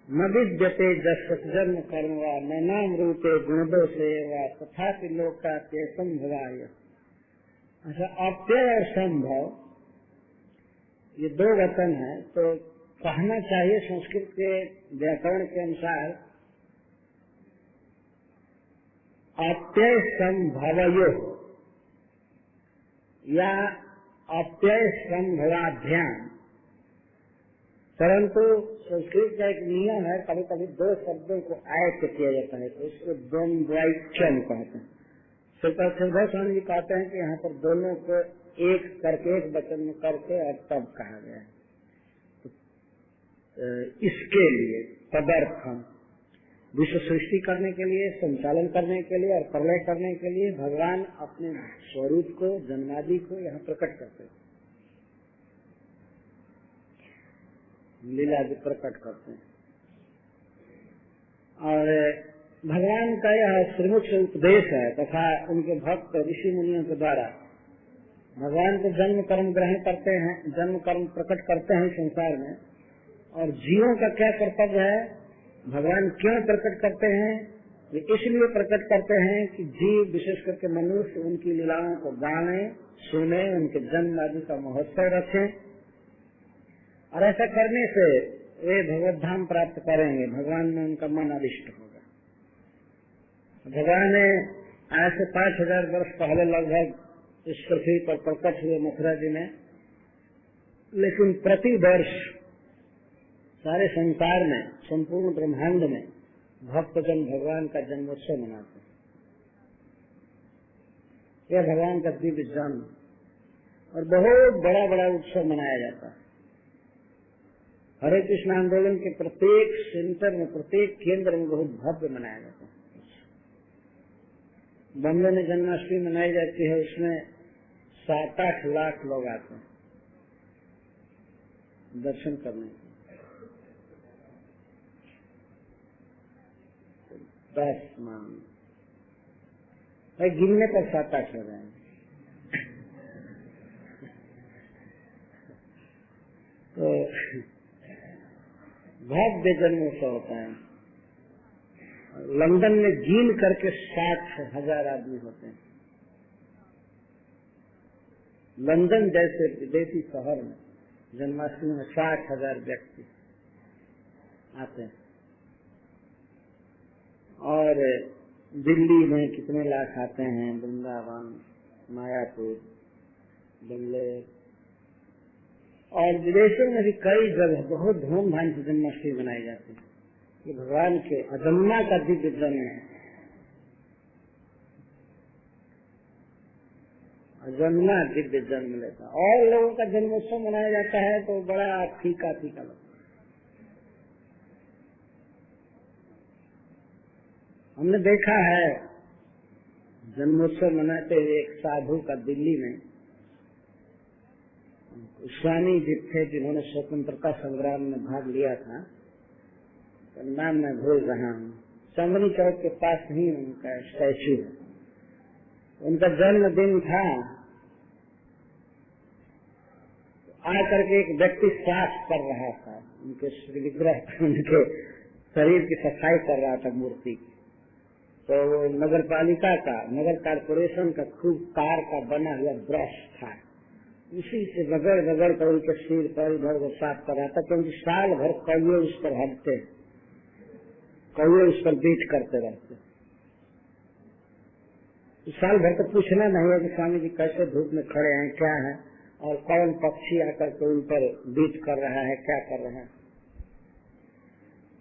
न विद्यते जन्म कर्म वा न नाम रूपे गुणदोषे वा तथापि लोकाते संभवाय। अच्छा, अप्यय और संभव ये दो वचन है, तो कहना चाहिए संस्कृत के व्याकरण के अनुसार अप्यय संभवयो या अप्यय संभवाभ्याम। परंतु संस्कृत का एक नियम है, कभी कभी दो शब्दों को आयत किया जाता है, तो इसको द्वंद्वैक्यम कहते हैं। श्रीधर स्वामी जी कहते हैं कि यहाँ पर दोनों को एक करके, एक वचन में करके और तब कहा गया है। तो इसके लिए तदर्थम विश्व सृष्टि करने के लिए, संचालन करने के लिए और प्रलय करने के लिए भगवान अपने स्वरूप को, जन्मादि को यहाँ प्रकट करते हैं, लीला भी प्रकट करते हैं। और भगवान का यह श्रीमुख से उपदेश है तथा उनके भक्त ऋषि मुनियों के द्वारा भगवान को जन्म कर्म ग्रहण करते हैं, जन्म कर्म प्रकट करते हैं संसार में। और जीवों का क्या कर्तव्य है, भगवान क्यों प्रकट करते हैं, ये इसलिए प्रकट करते हैं कि जीव, विशेष करके मनुष्य, उनकी लीलाओं को गाने, सुने, उनके जन्म आदि का महोत्सव रखें। और ऐसा करने से वे भगवत धाम प्राप्त करेंगे, भगवान में उनका मन अभिष्ट होगा। भगवान ने आज से 5000 वर्ष पहले लगभग इस पृथ्वी पर प्रकट हुए मथुरा जी में, लेकिन प्रति वर्ष सारे संसार में, संपूर्ण ब्रह्मांड में भक्तजन भगवान का जन्मोत्सव मनाते हैं। यह भगवान का दिव्य जन्म और बहुत बड़ा बड़ा उत्सव मनाया जाता है। हरे कृष्ण आंदोलन के प्रत्येक सेंटर में, प्रत्येक केंद्र में बहुत भव्य मनाया जाता है। बम्बे में जन्माष्टमी मनाई जाती है, उसमें 7-8 लाख लोग आते हैं दर्शन करने के। 10 मान गिनने पर 7-8 हो जाएंगे। तो भव्य जन्मोत्सव होता है। लंदन में गिन करके 60,000 आदमी होते हैं। लंदन जैसे विदेशी शहर में जन्माष्टमी में 60,000 व्यक्ति आते हैं। और दिल्ली में कितने लाख आते हैं, वृंदावन, मायापुर, बेंगलोर और विदेशों में भी कई जगह बहुत धूमधाम से जन्माष्टमी मनाई जाती है। ये भगवान के अदम्मा का दिव्य जन्म है। अदम्मा दिव्य जन्म लेता। और लोगों का जन्मोत्सव मनाया जाता है तो बड़ा फीका फीका लगता है। हमने देखा है जन्मोत्सव मनाते हुए एक साधु का दिल्ली में, स्वामी जी थे जिन्होंने स्वतंत्रता संग्राम में भाग लिया था, तो नाम मैं भूल रहा हूँ, चांदनी चौक के पास ही उनका स्टैच्यू है। उनका जन्मदिन था, आकर के एक व्यक्ति साफ कर रहा था उनके विग्रह, उनके शरीर की सफाई कर रहा था मूर्ति की। तो वो नगर पालिका का, नगर कारपोरेशन का खूब कार का बना हुआ ब्रश था, उसी से रगड़ रगड़ कर उनके सिर पर इधर उधर साफ कर रहा था, क्योंकि साल भर कौवे उस पर हटते, कौवे उस पर बीट करते रहते। साल भर तो पूछना नहीं है कि स्वामी जी कैसे धूप में खड़े हैं, क्या है, और कौन पक्षी आकर के उन पर बीट कर रहा है, क्या कर रहा है।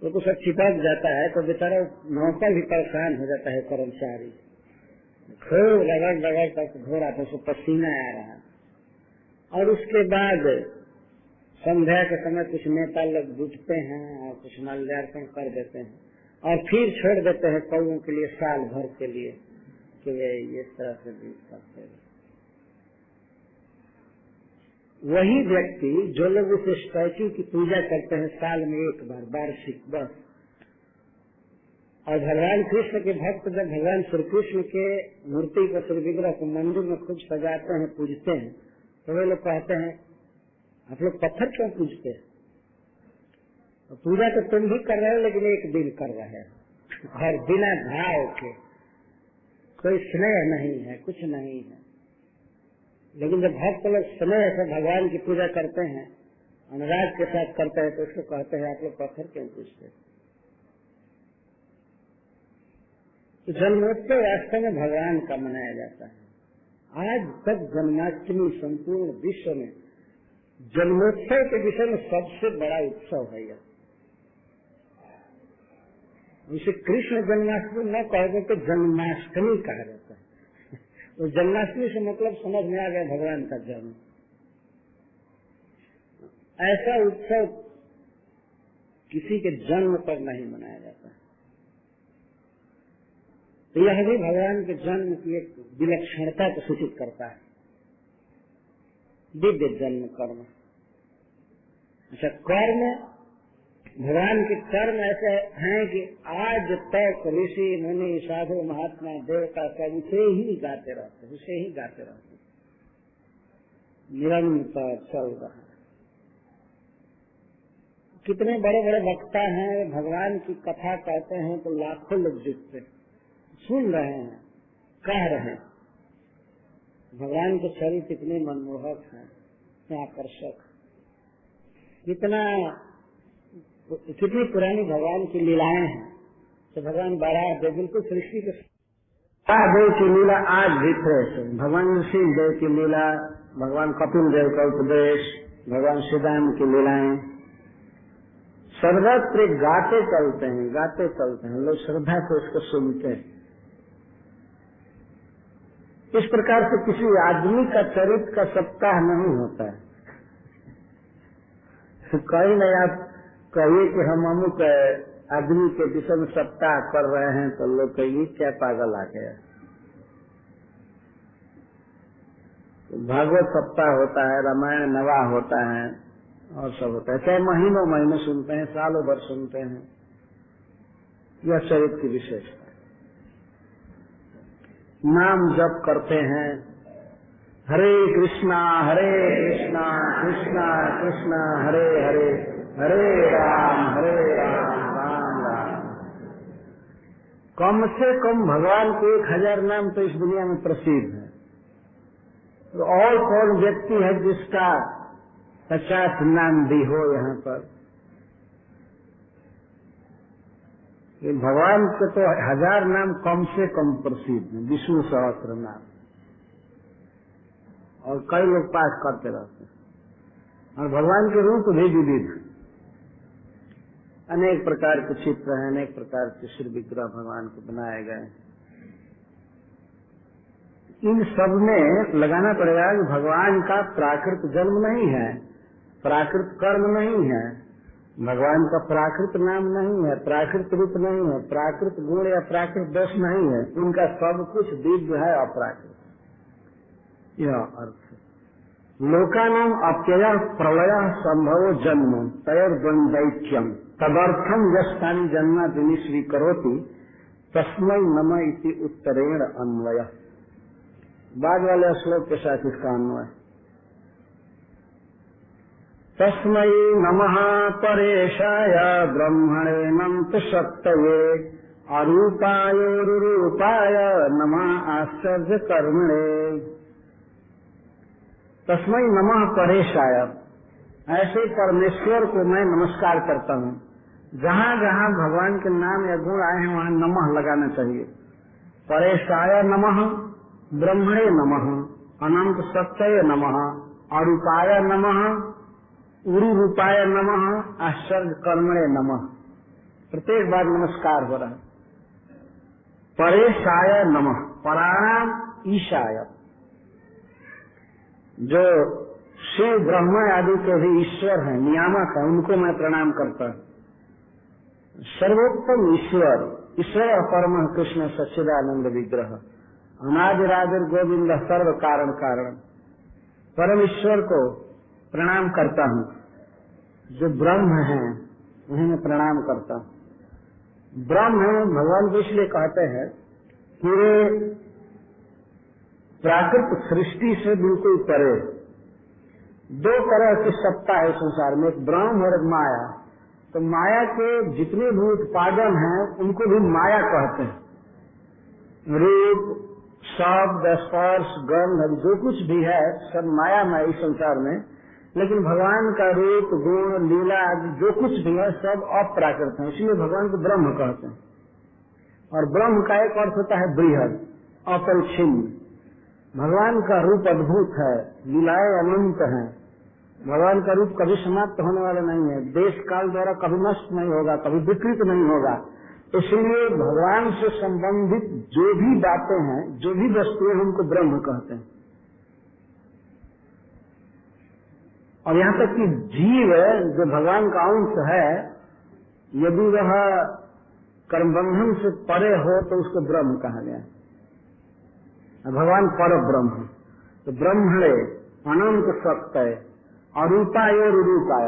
तो सब चिपक जाता है तो बेचारा नौकर भी परेशान हो जाता है, कर्मचारी खूब रगड़ रगड़ कर घोड़ा तो उसको पसीना आ रहा है। और उसके बाद संध्या के समय कुछ नेता लोग जुटते हैं और कुछ माल्यार्पण कर देते हैं और फिर छोड़ देते हैं कौओं के लिए साल भर के लिए कि वे इस तरह से बीट करते हैं। वही व्यक्ति जो लोग उस स्टैच्यू की पूजा करते हैं साल में एक बार, वार्षिक बस, और भगवान कृष्ण के भक्त जब भगवान श्री कृष्ण के मूर्ति को, श्री विग्रह को मंदिर में खूब सजाते हैं, पूजते हैं, तो वे लोग कहते हैं आप लोग पत्थर क्यों पूजते हैं? तो पूजा तो तुम भी कर रहे हो, लेकिन एक दिन कर रहे हो और बिना भाव के, कोई स्नेह नहीं है, कुछ नहीं है। लेकिन जब भक्त लोग स्नेह से भगवान की पूजा करते हैं, अनुराग के साथ करते हैं, तो उसको कहते हैं आप लोग पत्थर क्यों पूजते? तो जन्मोत्सव वास्तव में भगवान का मनाया जाता है। आज तक जन्माष्टमी संपूर्ण विश्व में जन्मोत्सव के विषय में सबसे बड़ा उत्सव है यह। इसे कृष्ण जन्माष्टमी न कह के जन्माष्टमी कहा जाता है। तो जन्माष्टमी से मतलब समझ में आ गया भगवान का जन्म। ऐसा उत्सव किसी के जन्म पर नहीं मनाया जाता है। तो यह भी भगवान के जन्म की एक विलक्षणता को सूचित करता है। दिव्य जन्म कर्म। अच्छा, कर्म, भगवान के कर्म ऐसे हैं कि आज तक ऋषि मुनि साधु महात्मा देवता सब उसे ही गाते रहते, उसे ही गाते रहते, निरंतर चल रहा है। कितने बड़े बड़े वक्ता हैं, भगवान की कथा कहते हैं तो लाखों लोग जुटते सुन रहे हैं, कह रहे हैं। भगवान के शरीर कितने मनमोहक हैं, कितने आकर्षक, कितनी पुरानी भगवान की लीलाएं हैं। तो भगवान बारह देव, बिल्कुल सृष्टि के देव की लीला आज भी फ्रेश है। भगवान शिव देव की लीला, भगवान कपिल देव का उपदेश, भगवान श्रीराम की लीलाएं सर्वत्र गाते चलते हैं, गाते चलते हैं। लोग श्रद्धा से उसको सुनते हैं। इस प्रकार से किसी आदमी का चरित्र का सप्ताह नहीं होता है। कहीं नहीं आप कहिए कि हम अमुक आदमी के विषय में सप्ताह कर रहे हैं तो लोग कहिए क्या पागल आ गया। तो भागवत सप्ताह होता है, रामायण नवा होता है और सब होता है, चाहे महीनों महीने सुनते हैं, सालों भर सुनते हैं। यह चरित्र की विशेषता। नाम जप करते हैं, हरे कृष्णा कृष्णा कृष्णा हरे हरे, हरे राम राम राम। कम से कम भगवान के 1000 नाम तो इस दुनिया में प्रसिद्ध है। तो और कौन व्यक्ति है जिसका 50 नाम भी हो यहाँ पर? भगवान के तो 1000 नाम कम से कम प्रसिद्ध है, विष्णु सहस्त्र नाम, और कई लोग पाठ करते रहते हैं। और भगवान के रूप भी विविध, अनेक प्रकार के चित्र हैं, अनेक प्रकार के श्री विग्रह भगवान को बनाए गए। इन सब में लगाना पड़ेगा कि भगवान का प्राकृत जन्म नहीं है, प्राकृत कर्म नहीं है, भगवान का प्राकृत नाम नहीं है, प्राकृत रूप नहीं है, प्राकृत गुण या प्राकृत दोष नहीं है। उनका सब कुछ दिव्य है, अपराकृत। यह अर्थ है। लोकानाम अत्यय प्रलय संभव जन्म तयोर्द्वंदैक्यम तदर्थम यस्तानि जन्मादि स्वीकरोति तस्मै नमः इति उत्तरेण अन्वय। बाद वाले श्लोक के साथ इसका अन्वय। तस्मै नमः परेशाय ब्रह्मणेऽनंत शक्तये अरूपायोरुपाय नमः आश्चर्य कर्मणे। तस्मै नमः परेशाय, ऐसे परमेश्वर को मैं नमस्कार करता हूँ। जहाँ जहाँ भगवान के नाम या गुण आए हैं वहाँ नमः लगाना चाहिए। परेशाय नमः, ब्रह्मणे नमः, अनंत सत्य नमः, अरूपाय नमः, उरु रूपाय नमः, आश्चर्य कर्मणे नमः। प्रत्येक बार नमस्कार हो रहा है। परेशाय नमः, पराणाम ईशाय, जो शिव ब्रह्मा आदि के भी ईश्वर हैं, नियामक हैं, उनको मैं प्रणाम करता हूँ। सर्वोत्तम ईश्वर, ईश्वर परम कृष्ण सच्चिदानंद विग्रह, अनादिरादिर गोविंद सर्व कारण कारण, परम ईश्वर को प्रणाम करता हूँ। जो ब्रह्म है उन्हें मैं प्रणाम करता हूँ। ब्रह्म भगवान को इसलिए कहते हैं कि वे प्राकृत सृष्टि से बिल्कुल परे। दो तरह की सत्ता है संसार में, एक ब्रह्म और एक माया। तो माया के जितने भी उत्पादन हैं उनको भी माया कहते हैं। रूप, शब्द, स्पर्श, गंध, जो कुछ भी है सब माया में इस संसार में। लेकिन भगवान का रूप, गुण, लीला आदि जो कुछ भी है सब अप्राकृत है, इसलिए भगवान को ब्रह्म कहते हैं। और ब्रह्म का एक अर्थ होता है बृहद, अपरिच्छिन्न। भगवान का रूप अद्भुत है, लीलाएं अनंत हैं। भगवान का रूप कभी समाप्त होने वाला नहीं है, देश काल द्वारा कभी नष्ट नहीं होगा, कभी विकृत नहीं होगा। इसलिए भगवान से संबंधित जो भी बातें हैं, जो भी वस्तुएं, उनको ब्रह्म कहते हैं। और यहाँ तक कि जीव जो भगवान का अंश है, यदि वह कर्मबंधन से परे हो तो उसको ब्रह्म कहा गया। भगवान पर ब्रह्म, तो ब्रह्मणे अनंत सत्य अरूपाय और रूपाय।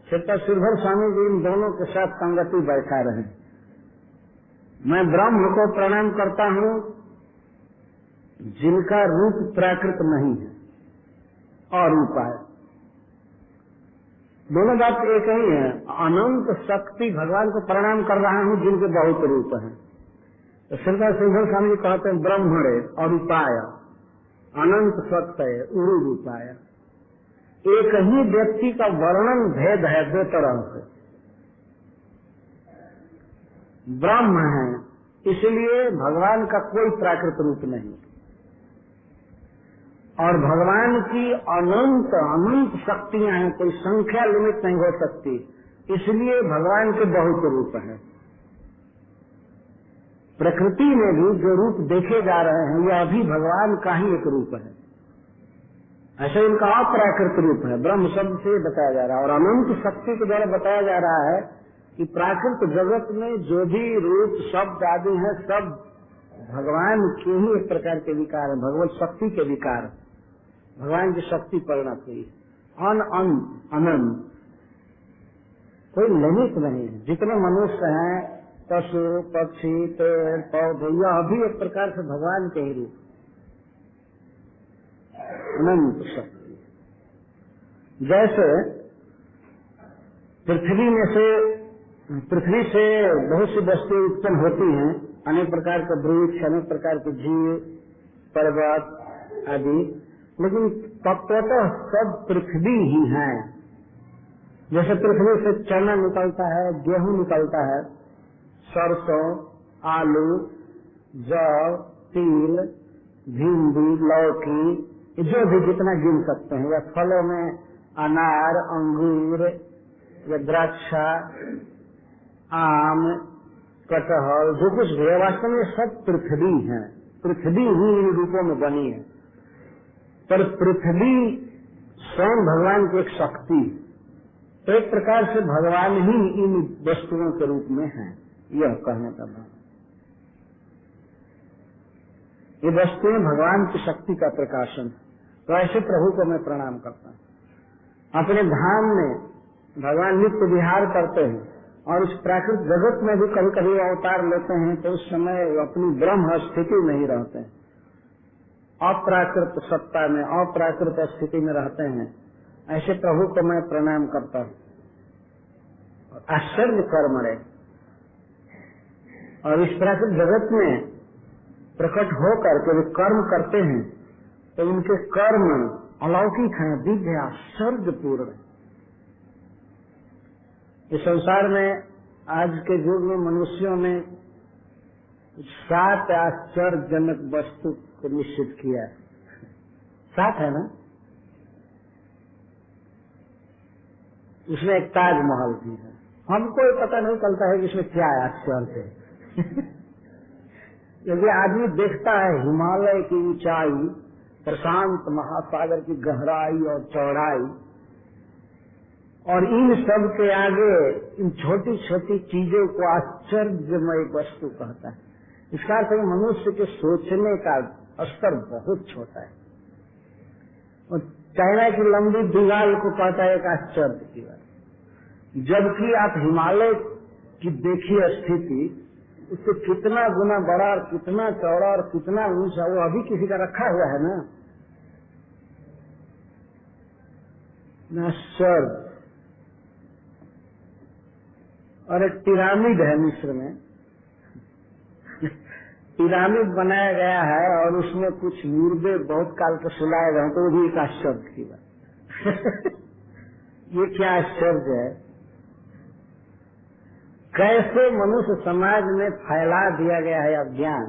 श्रीधर स्वामी जी इन दोनों के साथ संगति बैठा रहे। मैं ब्रह्म को प्रणाम करता हूँ जिनका रूप प्राकृत नहीं है, अरूपाय। दोनों बात एक ही है। अनंत शक्ति भगवान को प्रणाम कर रहा हूँ जिनके बहुत रूप हैं। तो श्रीधर स्वामी जी कहते हैं ब्रह्मणे अरूपाय अनंत सत्य उरु रूपाय। एक ही व्यक्ति का वर्णन भेद है दो तरह से। ब्रह्म है इसलिए भगवान का कोई प्राकृत रूप नहीं, और भगवान की अनंत अनंत शक्तियां हैं, कोई संख्या लिमिट नहीं हो सकती, इसलिए भगवान के बहुत रूप हैं। प्रकृति में भी जो रूप देखे जा रहे हैं यह अभी भगवान का ही एक रूप है। ऐसे इनका अप्राकृत रूप है, ब्रह्म शब्द से बताया जा रहा है। और अनंत शक्ति के द्वारा बताया जा रहा है कि प्राकृत जगत में जो भी रूप शब्द आदि है सब भगवान के ही एक प्रकार के विकार है, भगवत शक्ति के विकार। भगवान की शक्ति परिणत हुई अनंत, कोई लिमिट नहीं है। जितने मनुष्य हैं, पशु पक्षी पेड़ पौधे, यह भी एक प्रकार से भगवान के ही रूप, अनंत शक्ति। जैसे पृथ्वी से बहुत सी वस्तुएं उत्पन्न होती हैं, अनेक प्रकार के वृक्ष, अनेक प्रकार के जीव, पर्वत आदि, लेकिन तत्वतः सब पृथ्वी ही है। जैसे पृथ्वी से चना निकलता है, गेहूं निकलता है, सरसों, आलू, जौ, तिल, भिंडी, लौकी, जो भी जितना गिन सकते हैं, या फलों में अनार, अंगूर या द्राक्षा, आम, कटहल, जो कुछ भी है वास्तव में सब पृथ्वी है। पृथ्वी ही इन रूपों में बनी है, पर पृथ्वी स्वयं भगवान की एक शक्ति, तो एक प्रकार से भगवान ही इन वस्तुओं के रूप में है, यह कहने का भाव। ये वस्तुएं भगवान की शक्ति का प्रकाशन है। तो ऐसे प्रभु को मैं प्रणाम करता हूँ। अपने धाम में भगवान नित्य विहार करते हैं और इस प्राकृतिक जगत में भी कभी कभी अवतार लेते हैं तो उस समय अपनी ब्रह्म स्थिति में ही रहते हैं, अप्राकृत सत्ता में, अप्राकृत स्थिति में रहते हैं। ऐसे प्रभु को मैं प्रणाम करता हूँ। आश्चर्य कर्म है, और इस प्राकृतिक जगत में प्रकट होकर के वे कर्म करते हैं तो उनके कर्म अलौकिक हैं, दिव्य, आश्चर्यपूर्ण है। इस संसार में आज के युग में मनुष्यों ने 7 आश्चर्यजनक वस्तु को निश्चित किया है। 7 है ना? उसमें एक ताजमहल भी है। हमको पता नहीं चलता है कि इसमें क्या आश्चर्य है। यदि आदमी देखता है हिमालय की ऊंचाई, प्रशांत महासागर की गहराई और चौड़ाई, और इन सब के आगे इन छोटी छोटी चीजों को आश्चर्यमय वस्तु कहता है। इसका अर्थ है मनुष्य के सोचने का स्तर बहुत छोटा है। और चाइना की लंबी दीवार को कहता है एक आश्चर्य की बात, जबकि आप हिमालय की देखिए स्थिति, उससे कितना गुना बड़ा और कितना चौड़ा और कितना ऊंचा, वो अभी किसी का रखा हुआ है ना। आश्चर्य। और एक पिरामिड है मिस्र में, पिरामिड बनाया गया है और उसमें कुछ मुर्दे बहुत काल के सुलाए गए, तो वो भी एक आश्चर्य की बात। ये क्या आश्चर्य है? कैसे मनुष्य समाज में फैला दिया गया है अज्ञान।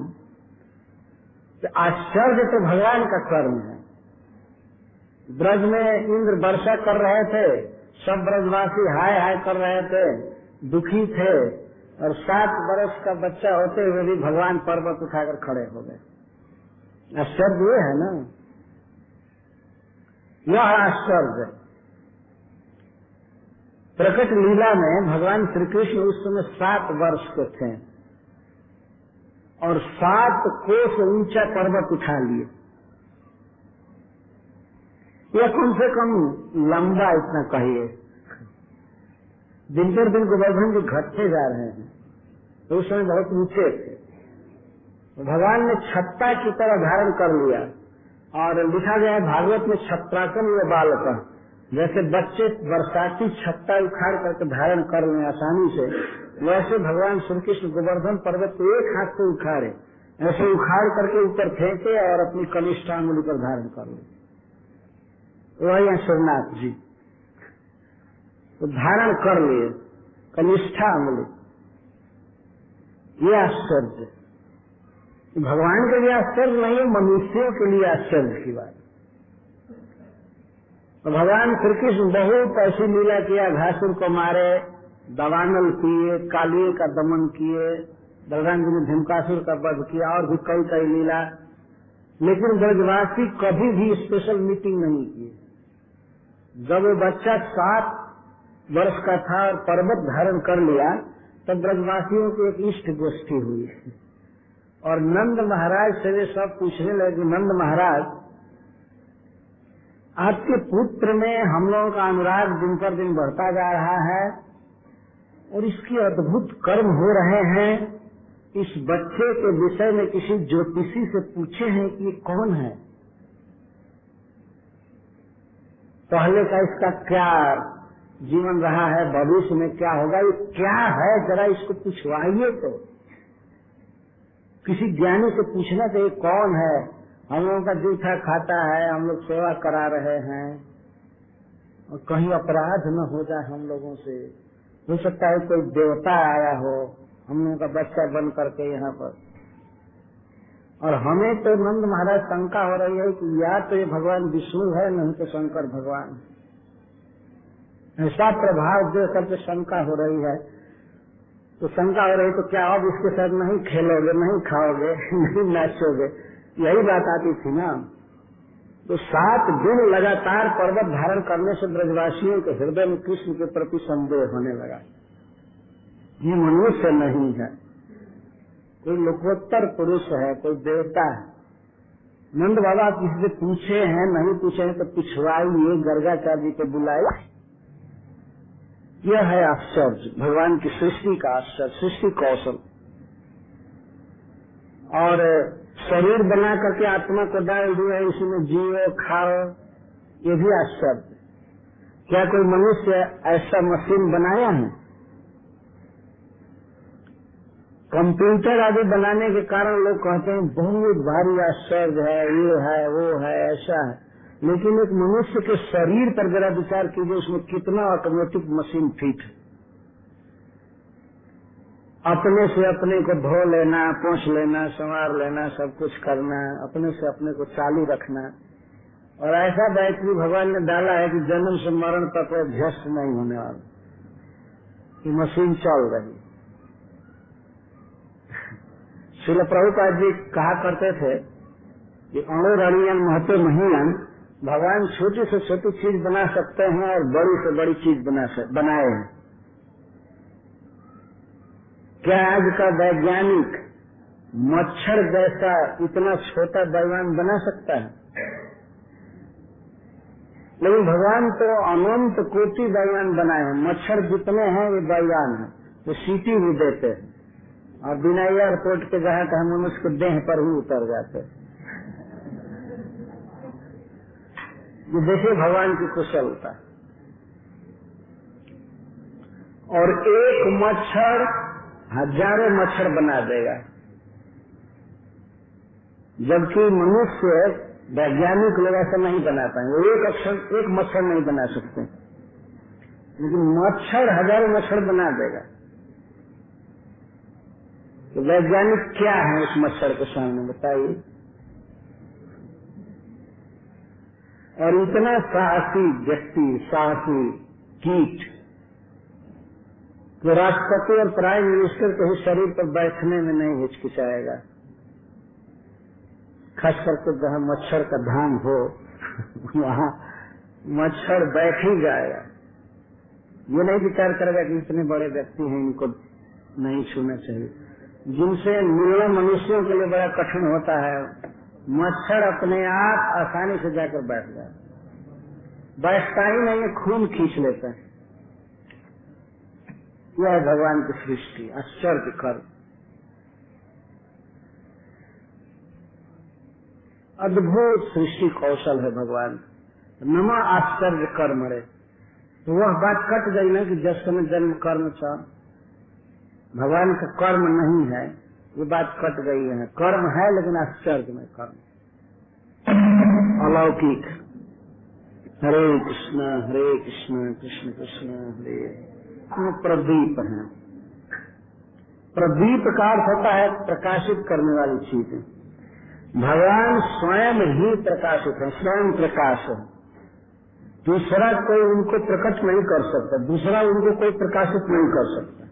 तो आश्चर्य तो भगवान का कर्म है। ब्रज में इंद्र वर्षा कर रहे थे, सब ब्रजवासी हाय हाय कर रहे थे, दुखी थे, और 7 वर्ष का बच्चा होते हुए भी भगवान पर्वत उठाकर खड़े हो गए। आश्चर्य ये है ना, यह आश्चर्य। प्रकट लीला में भगवान श्री कृष्ण उस समय 7 वर्ष के थे और 7 कोस ऊंचा पर्वत उठा लिए। यह कम से कम लंबा इतना कहिए। दिन पर दिन गोवर्धन जी घटते जा रहे हैं, तो उस समय बहुत ऊंचे थे। भगवान ने छत्ता की तरह धारण कर लिया, और लिखा गया है भागवत में छत्राकन व बालक, जैसे बच्चे बरसाती छत्ता उखाड़ करके धारण कर लें आसानी से, वैसे भगवान श्री कृष्ण गोवर्धन पर्वत को एक हाथ से उखाड़े, ऐसे उखाड़ करके ऊपर फेंके और अपनी कनिष्ठ अंगुली पर धारण कर ले। वही है सोमनाथ जी, तो धारण कर लिए कनिष्ठा अंगुली। ये आश्चर्य भगवान के लिए आश्चर्य नहीं है, मनुष्यों के लिए आश्चर्य की बात। तो भगवान श्री कृष्ण बहुत ऐसी लीला किया, घासुर को मारे, दवानल पिए, कालिए का दमन किए, बलराम जी ने धूमकासुर का वध किया, और भी कई कई लीला। लेकिन ब्रजवासी कभी भी स्पेशल मीटिंग नहीं की। जब वो बच्चा 7 वर्ष का था और पर्वत धारण कर लिया, तब ब्रजवासियों की एक इष्ट गोष्ठी हुई, और नंद महाराज से वे सब पूछने लगे, नंद महाराज आपके पुत्र में हम लोगों का अनुराग दिन पर दिन बढ़ता जा रहा है, और इसके अद्भुत कर्म हो रहे हैं। इस बच्चे के विषय में किसी ज्योतिषी से पूछे हैं कि ये कौन है, पहले का इसका क्या जीवन रहा है, भविष्य में क्या होगा, ये क्या है, जरा इसको पूछवाइए। तो किसी ज्ञानी से पूछना चाहिए कौन है, हम लोगों का जूठा खाता है, हम लोग सेवा करा रहे हैं, और कहीं अपराध न हो जाए हम लोगों से। हो सकता है कोई देवता आया हो हम लोगों का बच्चा बन करके यहाँ पर। और हमें तो नंद महाराज शंका हो रही है कि या तो ये भगवान विष्णु है, नहीं तो शंकर भगवान। ऐसा प्रभाव देख करके शंका हो रही है। तो शंका हो रही तो क्या अब इसके साथ नहीं खेलोगे, नहीं खाओगे, नहीं नाचोगे, यही बात आती थी ना। तो 7 दिन लगातार पर्वत धारण करने से ब्रजवासियों के हृदय में कृष्ण के प्रति संदेह होने लगा। ये मनुष्य नहीं है, कोई लोकोत्तर पुरुष है, कोई देवता है। नंद बाबा किसी से पूछे हैं, नहीं पूछे हैं तो पिछवाइए, गर्गाचार्य जी को बुलाए, यह है आश्चर्य, भगवान की सृष्टि का आश्चर्य, सृष्टि कौशल। और शरीर बना करके आत्मा को डाल दिया, इसमें जियो खाओ, ये भी आश्चर्य। क्या कोई मनुष्य ऐसा मशीन बनाया है? कंप्यूटर आदि बनाने के कारण लोग कहते हैं बहुत भारी आश्चर्य है, ये है, वो है, ऐसा है। लेकिन एक मनुष्य के शरीर पर जरा विचार कीजिए, उसमें कितना ऑटोमेटिक मशीन फिट है। अपने से अपने को धो लेना, पोंछ लेना, संवार लेना, सब कुछ करना, अपने से अपने को चालू रखना। और ऐसा बैटरी भगवान ने डाला है कि जन्म से मरण तक ध्वस्त नहीं होने वाला, ये मशीन चल रही। श्रील प्रभुपाद जी कहा करते थे कि अणु रणियन महत्व महियन, भगवान छोटी से छोटी चीज बना सकते हैं और बड़ी से बड़ी चीज बनाए हैं। क्या आज का वैज्ञानिक मच्छर जैसा इतना छोटा बैवान बना सकता है? लेकिन भगवान तो अनंत कोटि बैवान बनाए हैं। मच्छर जितने हैं वे बैवान हैं, वो सीटी भी देते हैं और बिना एयरपोर्ट के जहाँ का हम उसको देह पर ही उतर जाते हैं। ये देखिए भगवान की कुशलता। और एक मच्छर हजारों मच्छर बना देगा, जबकि मनुष्य वैज्ञानिक लोग ऐसा नहीं बना पाएंगे। एक मच्छर नहीं बना सकते, लेकिन मच्छर हजारों मच्छर बना देगा। तो वैज्ञानिक क्या है उस मच्छर के सामने, बताइए। और इतना साहसी व्यक्ति, साहसी कीट, जो राष्ट्रपति और प्राइम मिनिस्टर के ही शरीर पर बैठने में नहीं हिचकिचाएगा, खास करके जहाँ मच्छर का धाम हो वहाँ मच्छर बैठ ही जाएगा। ये नहीं विचार करेगा कि इतने बड़े व्यक्ति हैं, इनको नहीं छूना चाहिए। जिनसे मिलना मनुष्यों के लिए बड़ा कठिन होता है, मच्छर अपने आप आसानी से जाकर बैठ जाए। बैठता ही नहीं है, खून खींच लेता है। यह है भगवान की सृष्टि, आश्चर्य कर्म, अद्भुत सृष्टि कौशल है भगवान। नमा आश्चर्य कर्म रे, तो वह बात कट गई ना कि जस समय जन्म कर्म था, भगवान का कर्म नहीं है, ये बात कट गई है। कर्म है लेकिन आश्चर्य में कर्म, अलौकिक। हरे कृष्ण कृष्ण कृष्ण हरे। प्रदीप है। प्रदीप का अर्थ होता है प्रकाशित करने वाली चीज। भगवान स्वयं ही प्रकाशित है, स्वयं प्रकाश है। दूसरा कोई उनको प्रकट नहीं कर सकता, दूसरा उनको कोई प्रकाशित नहीं कर सकता।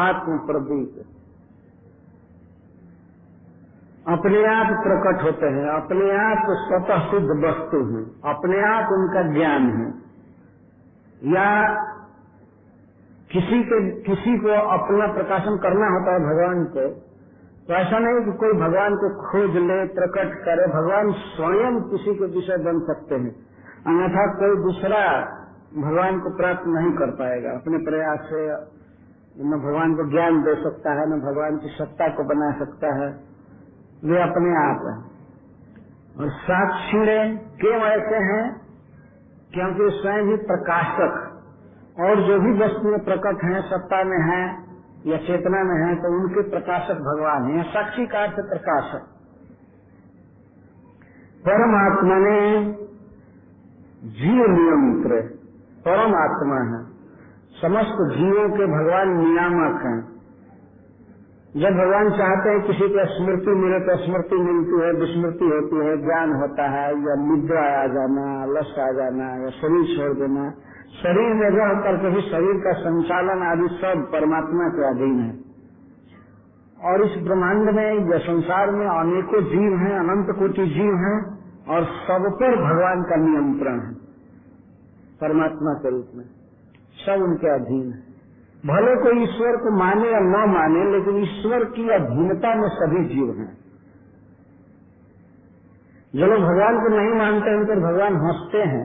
आत्म प्रदीप अपने आप प्रकट होते हैं, अपने आप स्वतः सिद्ध वस्तु हैं, अपने आप उनका ज्ञान है। या किसी को अपना प्रकाशन करना होता है भगवान को, तो ऐसा नहीं कि कोई भगवान को खोज ले, प्रकट करे। भगवान स्वयं किसी के विषय बन सकते हैं, अन्यथा कोई दूसरा भगवान को प्राप्त नहीं कर पाएगा। अपने प्रयास से न भगवान को ज्ञान दे सकता है, न भगवान की सत्ता को बना सकता है। वे अपने आप है। और साक्षी क्यों ऐसे हैं? क्योंकि स्वयं ही प्रकाशक, और जो भी वस्तुएं प्रकट हैं, सत्ता में हैं या चेतना में हैं, तो उनके प्रकाशक भगवान हैं। साक्षी का अर्थ प्रकाशक। परमात्मा ने जीव नियंत्र, परमात्मा है, समस्त जीवों के भगवान नियामक हैं। जब भगवान चाहते हैं किसी को स्मृति मिले तो स्मृति मिलती है, विस्मृति होती है, ज्ञान होता है, या निद्रा आ जाना, लस आ जाना, या शरीर छोड़ देना। शरीर में रह करके भी शरीर का संचालन आदि सब परमात्मा के अधीन है। और इस ब्रह्मांड में या संसार में अनेकों जीव हैं, अनंत कोटि जीव हैं, और सब पर भगवान का नियंत्रण है परमात्मा के रूप में, सब उनके अधीन है। भले कोई ईश्वर को माने या न माने, लेकिन ईश्वर की अधीनता में सभी जीव हैं। जो लोग भगवान को नहीं मानते उन पर भगवान हंसते हैं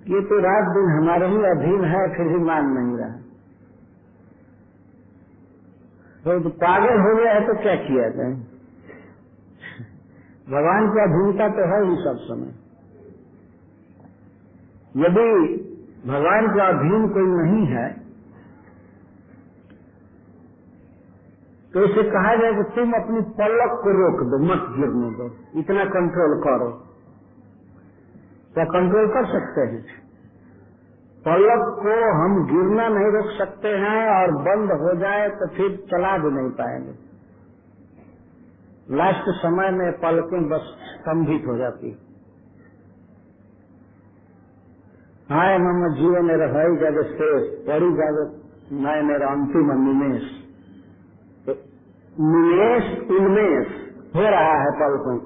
ये तो रात दिन हमारे ही अधीन है, फिर भी मान नहीं रहा। तो पागल हो गया है तो क्या किया जाए? भगवान की अधीनता तो है ही सब समय। यदि भगवान के अधीन कोई नहीं है तो इसे कहा जाए कि तुम अपनी पलक को रोक दो, मत गिरने दो, इतना कंट्रोल करो। क्या कंट्रोल कर सकते हैं? पलक को हम गिरना नहीं रोक सकते हैं, और बंद हो जाए तो फिर चला भी नहीं पाएंगे। लास्ट समय में पलकें बस स्तंभित हो जाती। हाय मम जीवन रही जब शेष पड़ी जब मैं मेरा अंतिम निमेश। तो निमेश उन्मेष हो रहा है पलकों,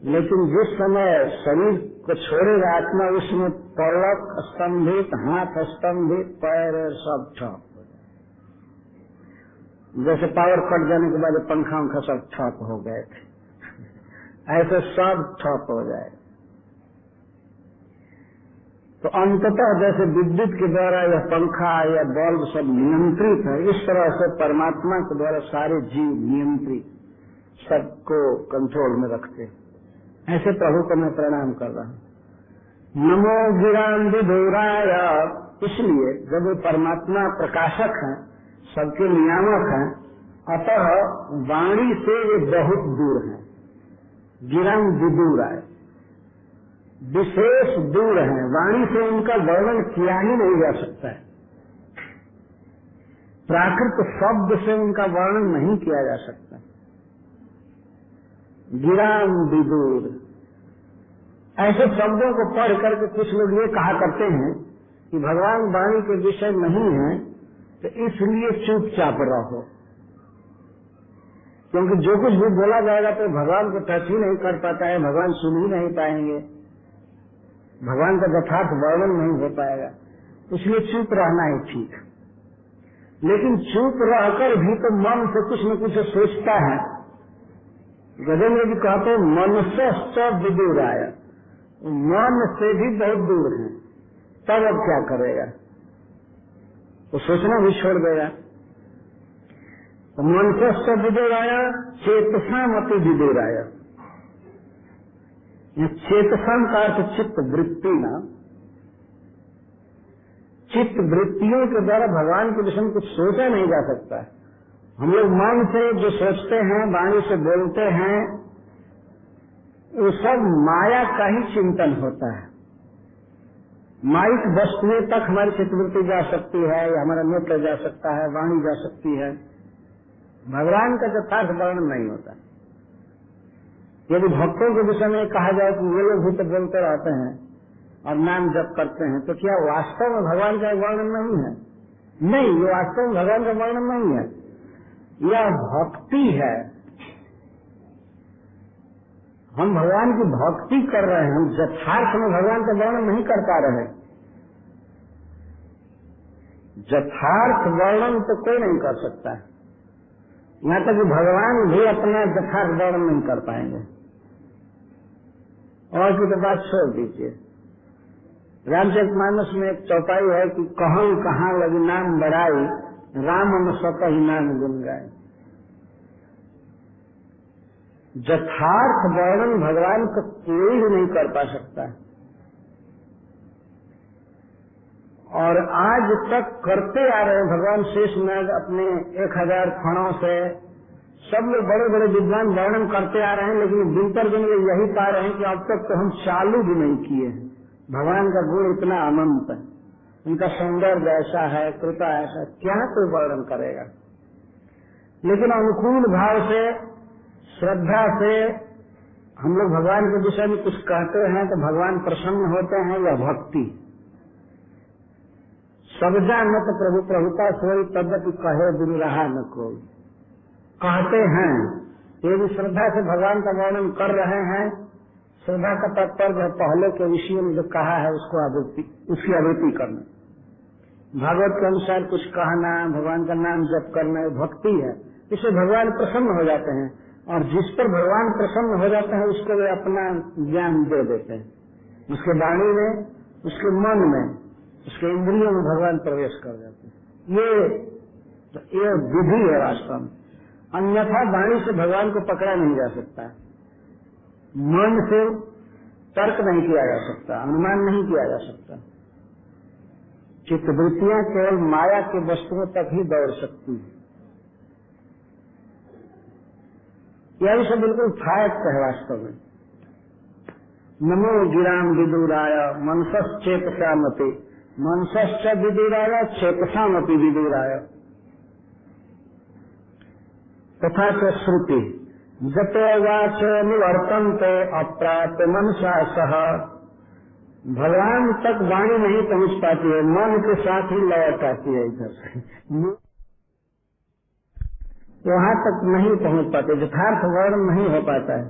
लेकिन जिस समय शरीर को छोड़ेगा आत्मा, उसमें पलक स्तंभित, हाथ स्तंभित, पैर सब ठप हो जाए। जैसे पावर कट जाने के बाद पंखा उंखा सब ठप हो गए थे, ऐसे सब ठप हो जाए। तो अंततः जैसे विद्युत के द्वारा यह पंखा या बल्ब सब नियंत्रित है, इस तरह से परमात्मा के द्वारा सारे जीव नियंत्रित, सबको कंट्रोल में रखते। ऐसे प्रभु को मैं प्रणाम कर रहा हूँ। नमो गिराम विदुराय। इसलिए जब वो परमात्मा प्रकाशक हैं, सबके नियामक हैं, अतः वाणी से ये बहुत दूर हैं। गिराम विदुराय विशेष दूर है, वाणी से उनका वर्णन किया ही नहीं जा सकता है। प्राकृत शब्द से उनका वर्णन नहीं किया जा सकता। गिराम विदुर, ऐसे शब्दों को पढ़ करके कुछ लोग ये कहा करते हैं कि भगवान वाणी के विषय नहीं है, तो इसलिए चुपचाप रहो, क्योंकि जो कुछ भी बोला जाएगा तो भगवान को टच ही नहीं कर पाता है, भगवान सुन ही नहीं पाएंगे, भगवान का यथार्थ वर्णन नहीं हो पाएगा, इसलिए चुप रहना ही ठीक। लेकिन चुप रहकर भी तो मन से कुछ न कुछ सोचता है। गजेंद्र जी कहते हैं मनुष्य विदुराय, मन से भी बहुत दूर है, तब अब क्या करेगा? वो सोचना भी छोड़ देगा। तो मनुष्य विदुराय चेतसा मति विदुराय। चेतसन का अर्थ चित्त वृत्ति ना, चित्त वृत्तियों के द्वारा भगवान के विषय में कुछ सोचा नहीं जा सकता है। हम लोग मन से जो सोचते हैं, वाणी से बोलते हैं, वो सब माया का ही चिंतन होता है। माइक वस्तुएं तक हमारी चित्तवृत्ति जा सकती है, या हमारा नेत्र जा सकता है, वाणी जा सकती है, भगवान का यथार्थ वर्णन नहीं होता। यदि भक्तों के विषय में कहा जाए कि ये लोग भी तो बोलते रहते हैं और नाम जप करते हैं, तो क्या वास्तव में भगवान का वर्णन नहीं है? नहीं, ये वास्तव में भगवान का वर्णन नहीं है, यह भक्ति है। हम भगवान की भक्ति कर रहे हैं, हम यथार्थ में भगवान का वर्णन नहीं कर पा रहे। यथार्थ वर्णन तो कोई नहीं कर सकता, यहाँ तक कि भगवान भी अपना यथार्थ वर्णन नहीं कर पाएंगे। और की तो बात छोड़ दीजिए। रामचरितमानस में एक चौपाई है कि कहूं कहाँ लगी नाम बढ़ाई, राम हम स्वतः ही नाम गुन गाए। यथार्थ वर्णन भगवान को कोई भी नहीं कर पा सकता है, और आज तक करते आ रहे हैं। भगवान शेषनाग अपने 1000 फणों से सब लोग बड़े बड़े विद्वान वर्णन करते आ रहे हैं, लेकिन दिन पर दिन यही पा रहे हैं कि अब तक तो हम चालू भी नहीं किए हैं। भगवान का गुण इतना अनंत है, उनका सौंदर्य ऐसा है, कृपा ऐसा, क्या कोई वर्णन करेगा। लेकिन अनुकूल भाव से, श्रद्धा से हम लोग भगवान के विषय में कुछ कहते हैं तो भगवान प्रसन्न होते हैं, यह भक्ति। सबजा न तो प्रभु प्रभुता सोई, तद्यपि कहे बिन रहा न कोई। कहते हैं, ये भी श्रद्धा से भगवान का वर्णन कर रहे हैं। श्रद्धा का तात्पर्य पहले के विषय में जो कहा है उसको उसकी आवृत्ति करना, भागवत के अनुसार कुछ कहना, भगवान का नाम जप करना, भक्ति है। इससे भगवान प्रसन्न हो जाते हैं, और जिस पर भगवान प्रसन्न हो जाते हैं उसको वे अपना ज्ञान दे देते हैं। उसके वाणी में उसके मन में, उसके इंद्रियों में भगवान प्रवेश कर जाते हैं। ये विधि है वास्तव में। अन्यथा वाणी से भगवान को पकड़ा नहीं जा सकता, मन से तर्क नहीं किया जा सकता, अनुमान नहीं किया जा सकता। चित्तवृत्तियां केवल माया के वस्तुओं तक ही दौड़ सकती है। यह विषय बिल्कुल फायक है वास्तव में। नमो गिराम विदुराय मनसश्चेतसामपि, मनसश्च विदुराय चेतसामपि विदुराय। तथा च श्रुति जते वाच निवर्तन्ते अप्राप्य मनसा सह। भगवान तक वाणी नहीं पहुंच पाती है, मन के साथ ही लौट आती है इधर से, वहां तक नहीं पहुंच पाते, यथार्थ वर्णन नहीं हो पाता है।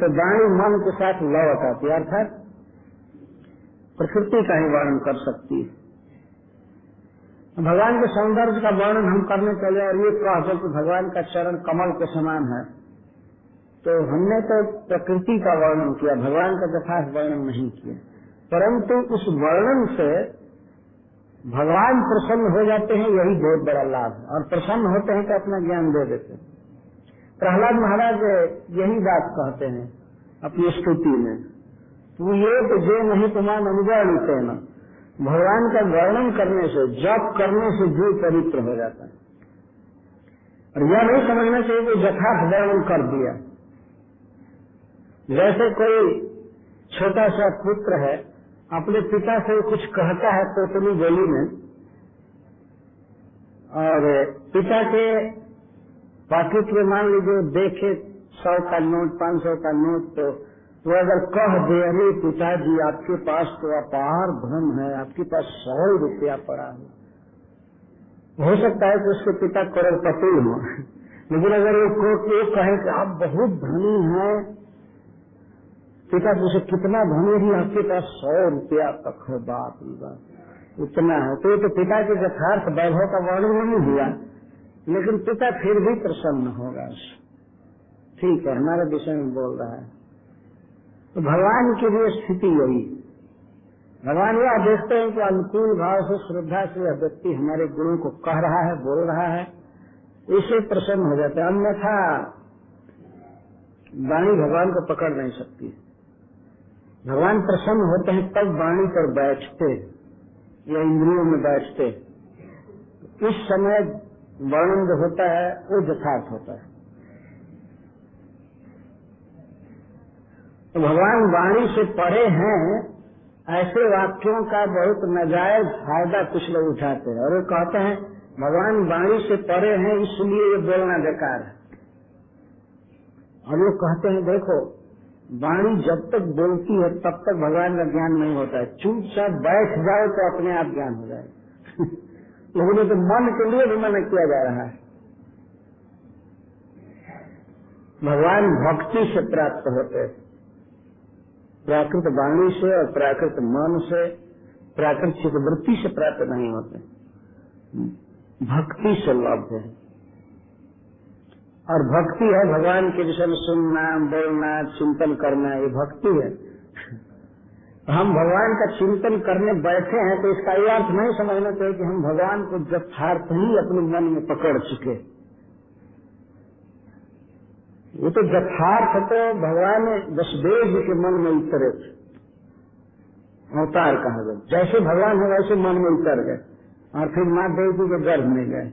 तो वाणी मन के साथ लौट आती है, अर्थात प्रकृति का ही वर्णन कर सकती है। भगवान के सौंदर्य का वर्णन हम करने चले और ये कहते कि भगवान का चरण कमल के समान है, तो हमने तो प्रकृति का वर्णन किया, भगवान का यथार्थ वर्णन नहीं किया। परंतु उस वर्णन से भगवान प्रसन्न हो जाते हैं, यही बहुत बड़ा लाभ है। और प्रसन्न होते हैं तो अपना ज्ञान दे देते हैं। प्रहलाद महाराज यही बात कहते हैं अपनी स्तुति में, तू ये तो जे नहीं तुम्हारा अनुगणित न। भगवान का वर्णन करने से, जप करने से जीव पवित्र हो जाता है। और यह नहीं समझना चाहिए कि यथार्थ वर्णन कर दिया। जैसे कोई छोटा सा पुत्र है, अपने पिता से कुछ कहता है तोतली बोली में, और पिता के पॉकेट में मान लीजिए देखे 100 का नोट, 500 का नोट, तो वो अगर कह दे, अरे पिताजी आपके पास तो अपार धन है, आपके पास 100 रुपया पड़ा है, हो सकता है कि उसके पिता करोड़पति हो। लेकिन अगर वो कहे कि आप बहुत धनी हैं, पिता पूछे कितना धनी ही, आपके पास 100 रुपया तक है, बाप रे बाप इतना है, तो ये तो पिता के यथार्थ वैभव का वर्णन नहीं हुआ, लेकिन पिता फिर भी प्रसन्न होगा। ठीक है, हमारे विषय में बोल रहा है। तो भगवान की भी स्थिति यही, भगवान यह देखते हैं कि अनुकूल भाव से, श्रद्धा से यह व्यक्ति हमारे गुणों को कह रहा है, बोल रहा है, इसे प्रसन्न हो जाते हैं। अन्यथा वाणी भगवान को पकड़ नहीं सकती। भगवान प्रसन्न होते हैं तब वाणी पर बैठते या इंद्रियों में बैठते, इस समय वर्णन जो होता है वो यथार्थ होता है। तो भगवान वाणी से परे हैं, ऐसे वाक्यों का बहुत नाजायज फायदा कुछ लोग उठाते हैं और वो कहते हैं भगवान वाणी से परे हैं इसलिए ये बोलना बेकार है। और वो कहते हैं देखो, वाणी जब तक बोलती है तब तक भगवान का ज्ञान नहीं होता है, चुपचाप बैठ जाओ तो अपने आप ज्ञान हो जाएगा। लेकिन ये तो मन के लिए भी मना किया जा रहा है। भगवान भक्ति से प्राप्त होते हैं, प्राकृत वाणी से और प्राकृत मन से, प्राकृत चित्तवृत्ति से प्राप्त नहीं होते, भक्ति से लब्ध है। और भक्ति है भगवान के विषय में सुनना, बोलना, चिंतन करना, ये भक्ति है। हम भगवान का चिंतन करने बैठे हैं तो इसका ये अर्थ नहीं समझना चाहिए कि हम भगवान को यथार्थ ही अपने मन में पकड़ चुके। वो तो यथार्थ तो भगवान वसुदेव जी के मन में उतरे थे, अवतार कहा गया, जैसे भगवान है वैसे मन में उतर गए और फिर माँ देवी के गर्भ में गए,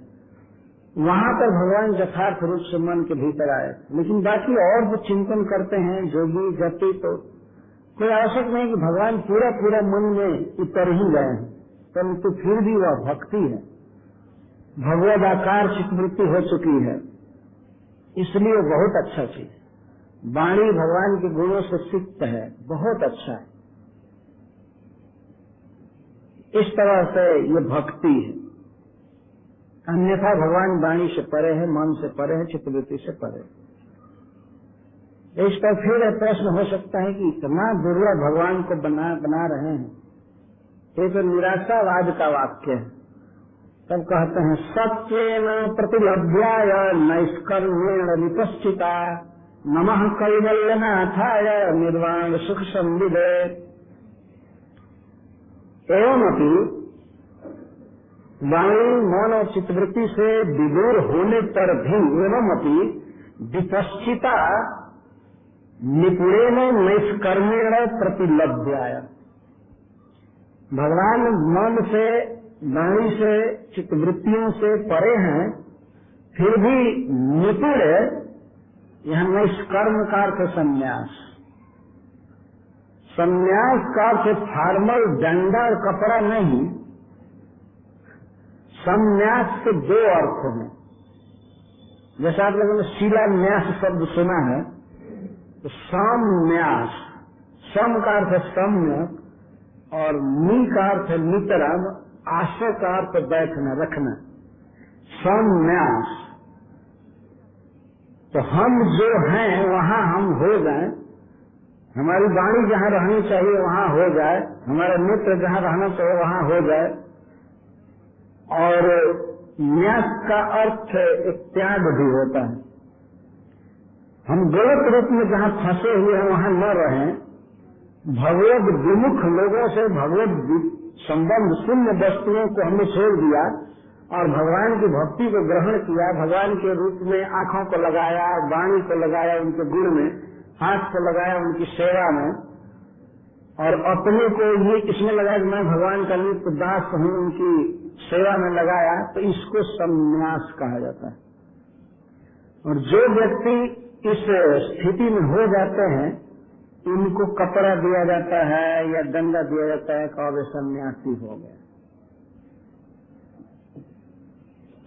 वहां पर भगवान यथार्थ रूप से मन के भीतर आए। लेकिन बाकी और जो चिंतन करते हैं जोगी जति, तो कोई आवश्यक नहीं कि भगवान पूरा पूरा मन में उतर ही गए हैं, परंतु फिर भी वह भक्ति है, भगवदाकार चित्तवृत्ति हो चुकी है, इसलिए बहुत अच्छा चीज। वाणी भगवान के गुणों से सिक्त है, बहुत अच्छा है। इस तरह से ये भक्ति है। अन्यथा भगवान वाणी से परे है, मन से परे है, चित्तवृत्ति से परे। इस पर फिर प्रश्न हो सकता है कि इतना दुर्लभ भगवान को बना रहे हैं, ये तो निराशावाद का वाक्य है। तब कहते हैं सत्येन प्रतिलभ्याय नैष्कर्मेण विपश्चिता नमः कैवल्यनाथाय निर्वाण सुख संविदे। एवं अपनी वाणी मौन और चित्तवृत्ति से विदूर होने पर भी एवं अपनी विपश्चिता निपुणेन नैष्कर्मेण प्रतिलभ्याय। भगवान मन से वाणी से चित्तवृत्तियों से परे हैं, फिर भी निपुण यह नैष्कर्म का अर्थ संन्यास। संन्यास का अर्थ फार्मल डंडा और कपड़ा नहीं, संन्यास के दो अर्थ हैं। जैसा आप लोगों ने शिलान्यास शब्द सुना है, तो संन्यास, सम का अर्थ सम्यक और नी का अर्थ नितरम, आशय का अर्थ बैठना रखना, संन्यास। तो हम जो हैं वहाँ हम हो जाएं, हमारी वाणी जहाँ रहनी चाहिए वहाँ हो जाए, हमारा नेत्र जहाँ रहना चाहिए वहाँ हो जाए। और न्यास का अर्थ एक त्याग भी होता है। हम गलत रूप में जहाँ फंसे हुए हैं वहाँ न रहें, भगवत विमुख लोगों से भगवत संबंध शून्य वस्तुओं को हमने छोड़ दिया और भगवान की भक्ति को ग्रहण किया, भगवान के रूप में आंखों को लगाया, वाणी को लगाया, उनके गुण में हाथ को लगाया, उनकी सेवा में, और अपने को ये इसमें लगाया कि मैं भगवान का नित्य दास हूँ, उनकी सेवा में लगाया, तो इसको संन्यास कहा जाता है। और जो व्यक्ति इस स्थिति में हो जाते हैं, इनको कपड़ा दिया जाता है या दंडा दिया जाता है कि वे सन्यासी हो गए।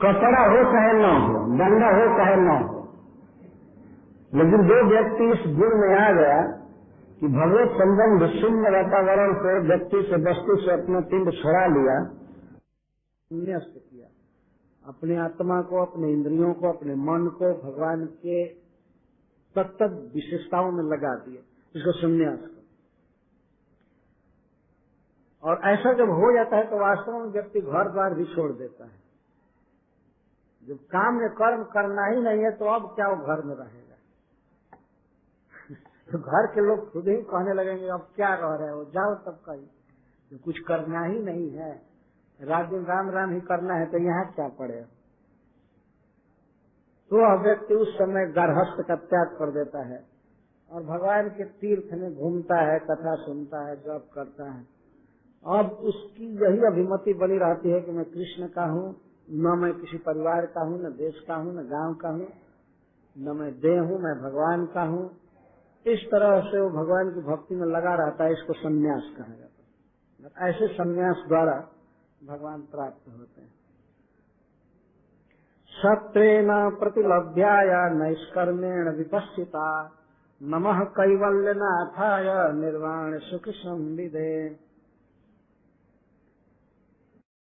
कपड़ा हो चाहे न हो, दंडा हो चाहे न हो, लेकिन जो व्यक्ति इस गुण में आ गया कि भगवत संबंध शून्य वातावरण से, व्यक्ति से, वस्तु से अपना पिंड छुड़ा लिया, न्यस्त किया, अपने आत्मा को, अपने इंद्रियों को, अपने मन को भगवान के तत्त विशेषताओं में लगा दिया, इसको संन्यास कर। और ऐसा जब हो जाता है तो वास्तव में व्यक्ति घर द्वार भी छोड़ देता है। जब काम में कर्म करना ही नहीं है तो अब क्या वो घर में रहेगा? तो घर के लोग खुद ही कहने लगेंगे अब क्या रह रहे हो, जाओ तब कहीं, तो कुछ करना ही नहीं है, रात दिन राम राम ही करना है, तो यहाँ क्या पड़े। तो वह व्यक्ति उस समय गार्हस्थ्य का त्याग कर देता है और भगवान के तीर्थ में घूमता है, कथा सुनता है, जप करता है। अब उसकी यही अभिमति बनी रहती है कि मैं कृष्ण का हूँ, न मैं किसी परिवार का हूँ, न देश का हूँ, न गांव का हूँ, न मैं देह हूँ, मैं भगवान का हूँ। इस तरह से वो भगवान की भक्ति में लगा रहता है, इसको संन्यास कहा जाता है। ऐसे संन्यास द्वारा भगवान प्राप्त होते हैं। सत्रेण प्रतिलभ्याय नैष्कर्मेण विपश्चिता नमः कैवल्यनाथाय निर्वाण सुख संविदे।